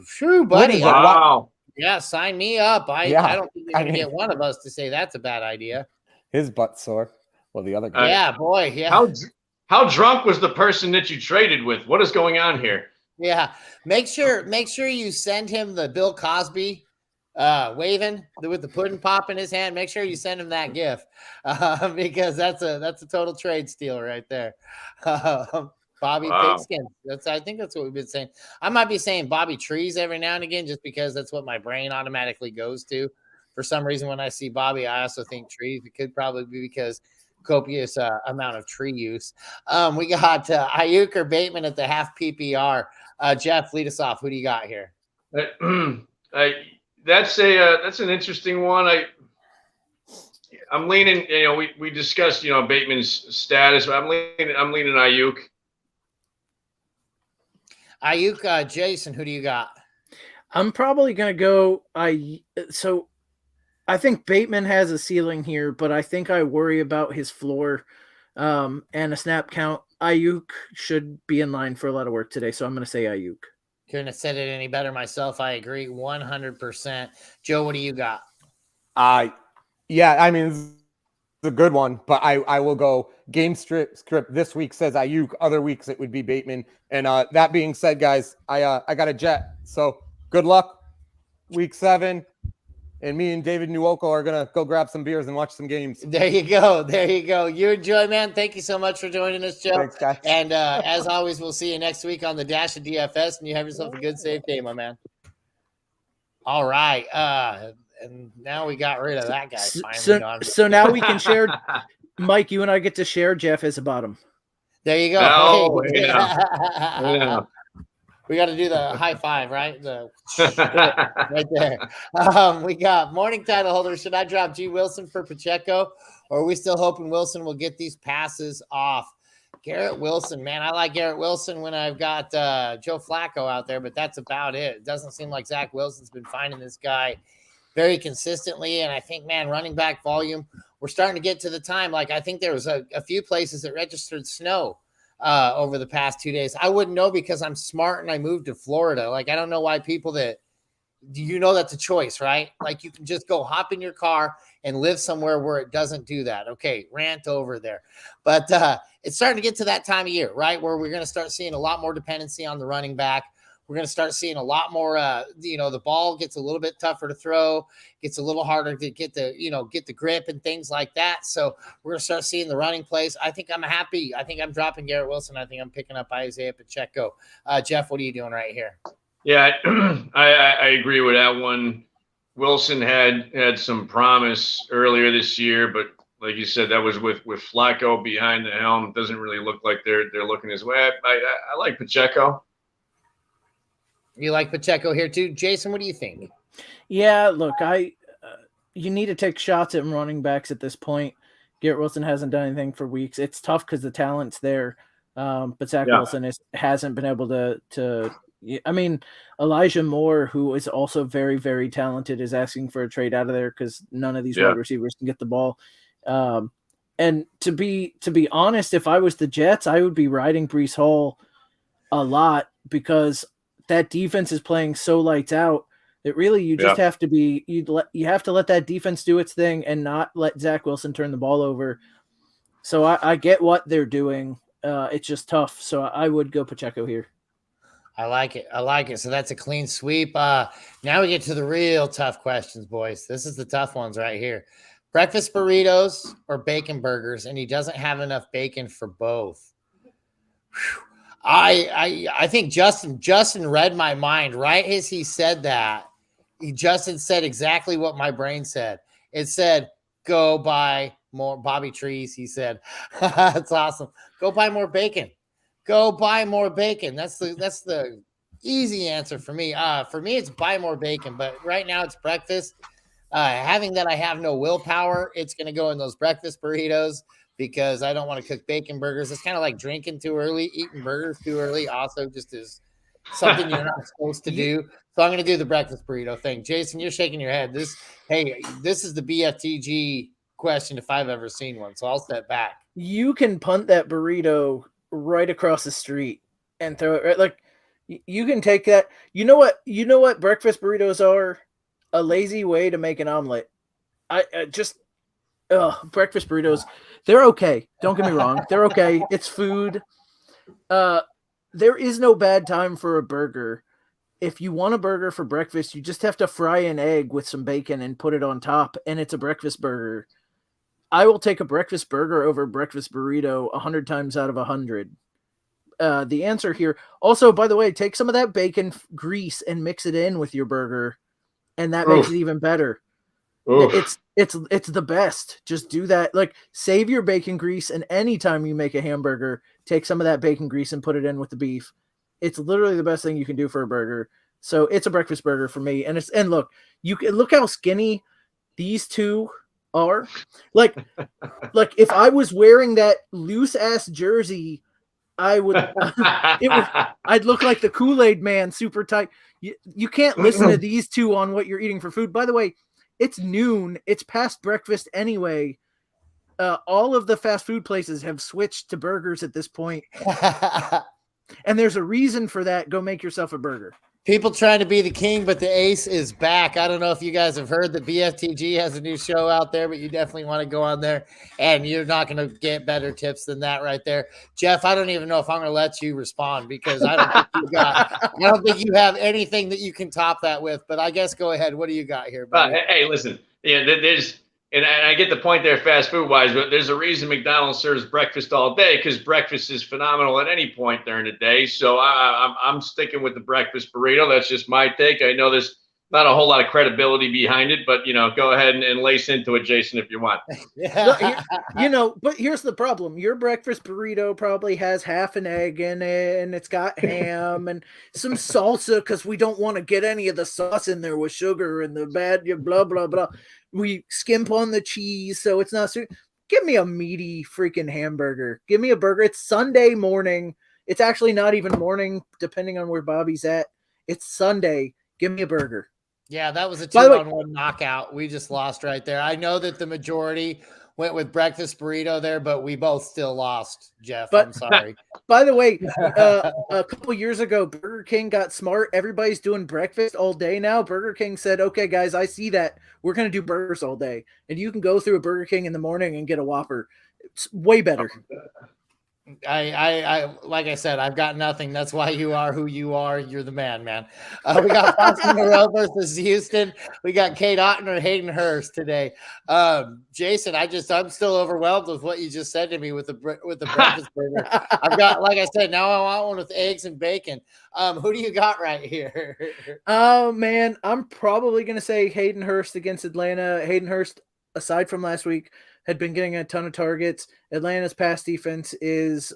True, buddy. Wow. Yeah, sign me up. I don't think you're going to get one of us to say that's a bad idea. His butt's sore. Well, the other guy. Yeah, boy. Yeah. How drunk was the person that you traded with? What is going on here? Yeah. Make sure you send him the Bill Cosby waving with the pudding pop in his hand. Make sure you send him that gif because that's a total trade steal right there. Bobby Pigskin. I think that's what we've been saying. I might be saying Bobby Trees every now and again, just because that's what my brain automatically goes to. For some reason, when I see Bobby, I also think trees. It could probably be because copious amount of tree use. We got Ayuk or Bateman at the half PPR. Jeff, lead us off. Who do you got here? That's an interesting one. I'm leaning. We discussed Bateman's status. I'm leaning Ayuk. Ayuk, Jason, who do you got? I'm probably going to go. So I think Bateman has a ceiling here, but I think I worry about his floor and a snap count. Ayuk should be in line for a lot of work today, so I'm going to say Ayuk. Couldn't have said it any better myself. I agree 100%. Joe, what do you got? Yeah, I mean, it's a good one, but I will go game script this week says Ayuk. Other weeks it would be Bateman. And that being said, guys, I got a jet. So good luck week 7. And me and David Nuoko are going to go grab some beers and watch some games. There you go. You enjoy, man. Thank you so much for joining us, Joe. Thanks, guys. And as always, we'll see you next week on the Dash of DFS, and you have yourself a good, safe day, my man. All right. And now we got rid of that guy. Finally. So now we can share. Mike, you and I get to share Jeff as a bottom. There you go. Oh, yeah. We got to do the high five, right? Right there. We got morning title holder. Should I drop G. Wilson for Pacheco, or are we still hoping Wilson will get these passes off? Garrett Wilson, man, I like Garrett Wilson when I've got Joe Flacco out there, but that's about it. It doesn't seem like Zach Wilson's been finding this guy very consistently, and I think, man, running back volume, we're starting to get to the time. Like, I think there was a few places that registered snow over the past 2 days. I wouldn't know because I'm smart and I moved to Florida. Like, I don't know why people that's a choice, right? Like, you can just go hop in your car and live somewhere where it doesn't do that. Okay, rant over there. But it's starting to get to that time of year, right, where we're going to start seeing a lot more dependency on the running back. We're going to start seeing a lot more, the ball gets a little bit tougher to throw, gets a little harder to get the grip and things like that. So we're going to start seeing the running plays. I think I'm happy. I think I'm dropping Garrett Wilson. I think I'm picking up Isaiah Pacheco. Jeff, what are you doing right here? Yeah, I agree with that one. Wilson had some promise earlier this year, but like you said, that was with Flacco behind the helm. Doesn't really look like they're looking his way. I like Pacheco. You like Pacheco here too, Jason? What do you think? Yeah, look, you need to take shots at running backs at this point. Garrett Wilson hasn't done anything for weeks. It's tough because the talent's there, but Zach Wilson hasn't been able to. I mean, Elijah Moore, who is also very, very talented, is asking for a trade out of there because none of these wide receivers can get the ball. And to be honest, if I was the Jets, I would be riding Breece Hall a lot because that defense is playing so lights out that really you just have to you have to let that defense do its thing and not let Zach Wilson turn the ball over. So I get what they're doing. It's just tough. So I would go Pacheco here. I like it. I like it. So that's a clean sweep. Now we get to the real tough questions, boys. This is the tough ones right here. Breakfast burritos or bacon burgers, and he doesn't have enough bacon for both. Whew. I think Justin read my mind right as he said that. Justin said exactly what my brain said. It said, go buy more Bobby Trees. He said, that's awesome. Go buy more bacon. Go buy more bacon. That's the easy answer for me. For me, it's buy more bacon, but right now it's breakfast. Having that I have no willpower, it's going to go in those breakfast burritos because I don't want to cook bacon burgers. It's kind of like drinking too early, eating burgers too early. Also, just is something you're not supposed to do. So I'm going to do the breakfast burrito thing. Jason, you're shaking your head. This is the BFTG question if I've ever seen one. So I'll step back. You can punt that burrito right across the street and throw it right. Like you can take that. You know what breakfast burritos are? A lazy way to make an omelet. Breakfast burritos. They're okay. Don't get me wrong. They're okay. It's food. There is no bad time for a burger. If you want a burger for breakfast, you just have to fry an egg with some bacon and put it on top, and it's a breakfast burger. I will take a breakfast burger over a breakfast burrito 100 times out of 100. The answer here. Also, by the way, take some of that bacon grease and mix it in with your burger, and that makes it even better. It's the best. Just do that. Like, save your bacon grease, and anytime you make a hamburger, take some of that bacon grease and put it in with the beef. It's literally the best thing you can do for a burger. So it's a breakfast burger for me. And look, you can look how skinny these two are. Like if I was wearing that loose ass jersey, I'd look like the Kool-Aid man, super tight. You can't listen to these two on what you're eating for food. By the way, it's noon. It's past breakfast anyway. All of the fast food places have switched to burgers at this point. And there's a reason for that. Go make yourself a burger. People trying to be the king, but the ace is back. I don't know if you guys have heard that BFTG has a new show out there, but you definitely want to go on there, and you're not going to get better tips than that right there. Jeff, I don't even know if I'm going to let you respond because I don't think you have anything that you can top that with, but I guess go ahead. What do you got here, buddy? Hey, listen, and I get the point there fast food wise, but there's a reason McDonald's serves breakfast all day because breakfast is phenomenal at any point during the day. So I'm sticking with the breakfast burrito. That's just my take. I know there's not a whole lot of credibility behind it, but go ahead and lace into it, Jason, if you want. But here's the problem. Your breakfast burrito probably has half an egg in it, and it's got ham and some salsa because we don't want to get any of the sauce in there with sugar and the bad blah blah blah. We skimp on the cheese, so it's not. Give me a meaty freaking hamburger. Give me a burger. It's Sunday morning. It's actually not even morning, depending on where Bobby's at. It's Sunday. Give me a burger. Yeah, that was a 2-on-1 knockout. We just lost right there. I know that the majority went with breakfast burrito there, but we both still lost, Jeff. I'm sorry. By the way, a couple years ago, Burger King got smart. Everybody's doing breakfast all day now. Burger King said, okay, guys, I see that. We're going to do burgers all day. And you can go through a Burger King in the morning and get a Whopper. It's way better. I like I said, I've got nothing. That's why you are who you are. You're the man. We got Foster Moreau versus Houston. We got Kate Otten or Hayden Hurst today. Jason, I'm still overwhelmed with what you just said to me with the breakfast burger. I've got, like I said, now I want one with eggs and bacon. Who do you got right here? Oh man, I'm probably gonna say Hayden Hurst against Atlanta. Hayden Hurst, aside from last week, had been getting a ton of targets. Atlanta's pass defense is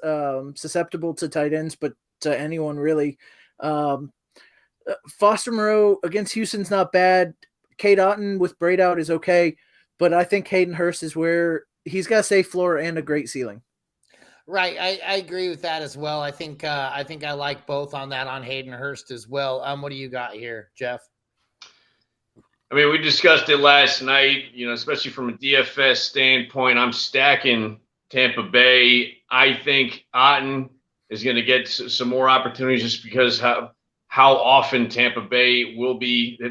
susceptible to tight ends, but to anyone really. Foster Moreau against Houston's not bad. Kate Otten with Braid out is okay, but I think Hayden Hurst is where he's got a safe floor and a great ceiling. Right, I agree with that as well. I think I like both on that on Hayden Hurst as well. What do you got here, Jeff? I mean, we discussed it last night, especially from a DFS standpoint. I'm stacking Tampa Bay. I think Otten is going to get some more opportunities just because how often Tampa Bay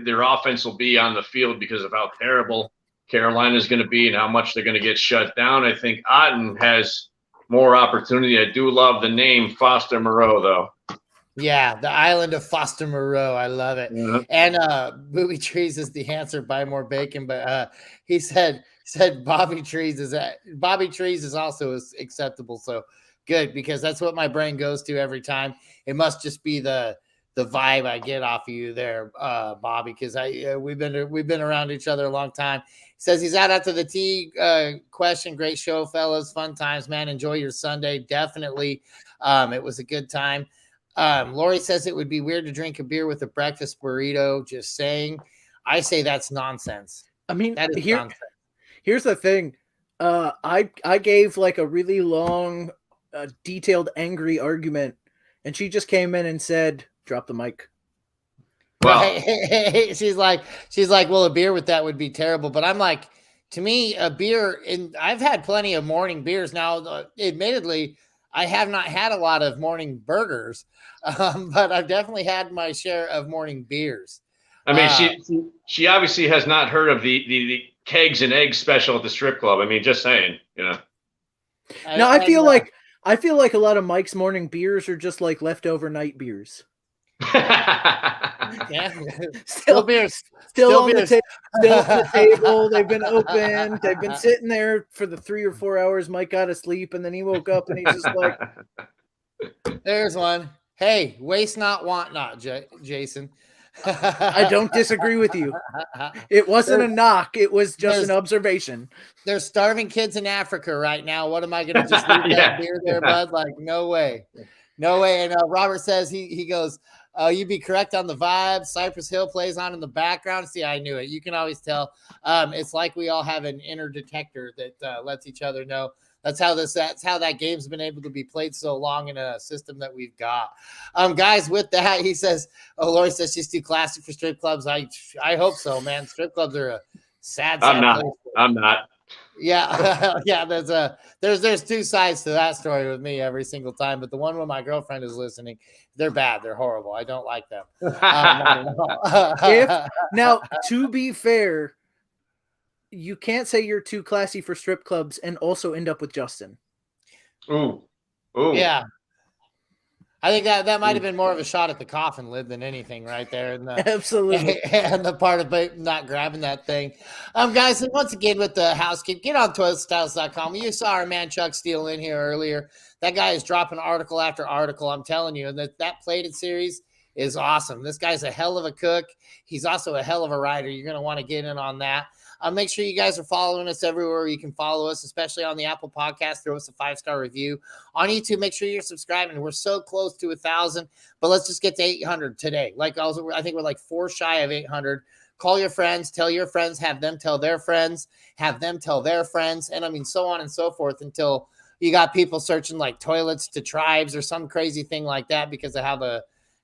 their offense will be on the field because of how terrible Carolina is going to be and how much they're going to get shut down. I think Otten has more opportunity. I do love the name Foster Moreau, though. Yeah, the island of Foster Moreau. I love it. Yeah. And Booby Trees is the answer. Buy more bacon, but he said Bobby Trees is also acceptable. So good, because that's what my brain goes to every time. It must just be the vibe I get off of you there, Bobby, because we've been around each other a long time. He says he's out after the T question. Great show, fellas. Fun times, man. Enjoy your Sunday. Definitely. It was a good time. Lori says it would be weird to drink a beer with a breakfast burrito. Just saying. I say that's nonsense. I mean, that is nonsense. Here's the thing. I gave like a really long, detailed, angry argument, and she just came in and said, "Drop the mic." Well, she's like, well, a beer with that would be terrible. But I'm like, to me, a beer, and I've had plenty of morning beers. Now, admittedly, I have not had a lot of morning burgers, but I've definitely had my share of morning beers. I mean, she obviously has not heard of the kegs and eggs special at the strip club. I mean, just saying, you know. No, I feel like a lot of Mike's morning beers are just like leftover night beers. Yeah, still beers, still on the table. They've been open. They've been sitting there for the 3 or 4 hours Mike got to sleep, and then he woke up and he's just like, "There's one. Hey, waste not, want not, Jason." I don't disagree with you. It wasn't a knock. It was just an observation. There's starving kids in Africa right now. What am I going to just leave that beer there, bud? Like, no way. No way. And Robert says he goes, you'd be correct on the vibe. Cypress Hill plays on in the background. See, I knew it. You can always tell. It's like we all have an inner detector that lets each other know. That's how that game's been able to be played so long in a system that we've got. Guys, with that, he says, Lori says she's too classy for strip clubs. I hope so, man. Strip clubs are a sad place. I'm not. Yeah. Yeah. There's two sides to that story with me every single time, but the one when my girlfriend is listening, they're bad. They're horrible. I don't like them. Now, to be fair, you can't say you're too classy for strip clubs and also end up with Justin. Ooh. Yeah. I think that might have been more of a shot at the coffin lid than anything right there. Absolutely. And the part of not grabbing that thing. Guys, and once again with the housekeeping, get on toiletstyles.com. You saw our man Chuck Steele in here earlier. That guy is dropping article after article. I'm telling you, and that plated series is awesome. This guy's a hell of a cook. He's also a hell of a writer. You're going to want to get in on that. Make sure you guys are following us everywhere you can follow us, especially on the Apple Podcast. Throw us a 5-star review. On YouTube, make sure you're subscribing. We're so close to 1,000, but let's just get to 800 today. I think we're like 4 shy of 800. Call your friends, tell your friends, have them tell their friends, have them tell their friends, and I mean, so on and so forth until you got people searching like toilets to tribes or some crazy thing like that because of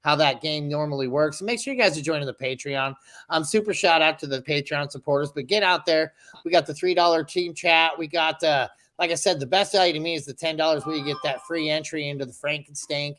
how that game normally works. And make sure you guys are joining the Patreon. Super shout out to the Patreon supporters, but get out there. We got the $3 team chat. We got, like I said, the best value to me is the $10 where you get that free entry into the Frankenstank,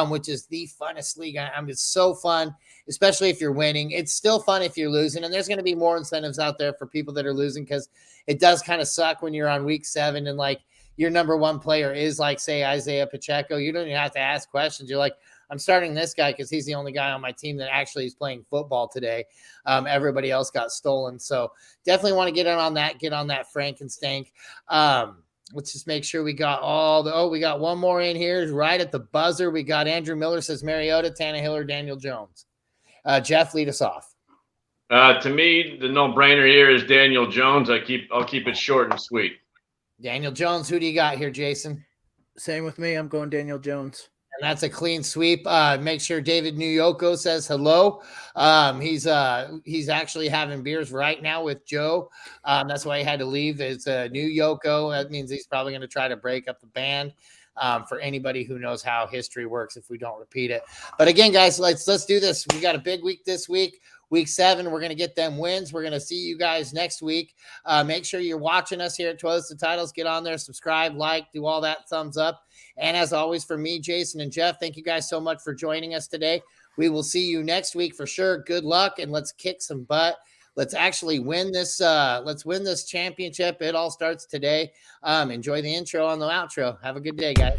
which is the funnest league. It's so fun, especially if you're winning. It's still fun if you're losing. And there's going to be more incentives out there for people that are losing because it does kind of suck when you're on week 7 and like your number one player is like, say, Isaiah Pacheco. You don't even have to ask questions. You're like, I'm starting this guy because he's the only guy on my team that actually is playing football today. Everybody else got stolen. So definitely want to get on that Frankenstank. Let's just make sure we got we got one more in here right at the buzzer. We got Andrew Miller says Mariota, Tannehill, or Daniel Jones. Jeff, lead us off. To me, the no-brainer here is Daniel Jones. I'll keep it short and sweet. Daniel Jones. Who do you got here, Jason? Same with me. I'm going Daniel Jones. And that's a clean sweep. Make sure David Nuyoko says hello. He's actually having beers right now with Joe. That's why he had to leave. It's Nuyoko. That means he's probably going to try to break up the band. For anybody who knows how history works, if we don't repeat it. But again, guys, let's do this. We got a big week this week. Week 7, we're going to get them wins. We're going to see you guys next week. Make sure you're watching us here at Toilets to Titles. Get on there, subscribe, like, do all that, thumbs up. And as always, for me, Jason, and Jeff, thank you guys so much for joining us today. We will see you next week for sure. Good luck, and let's kick some butt. Let's actually win this. Let's win this championship. It all starts today. Enjoy the intro on the outro. Have a good day, guys.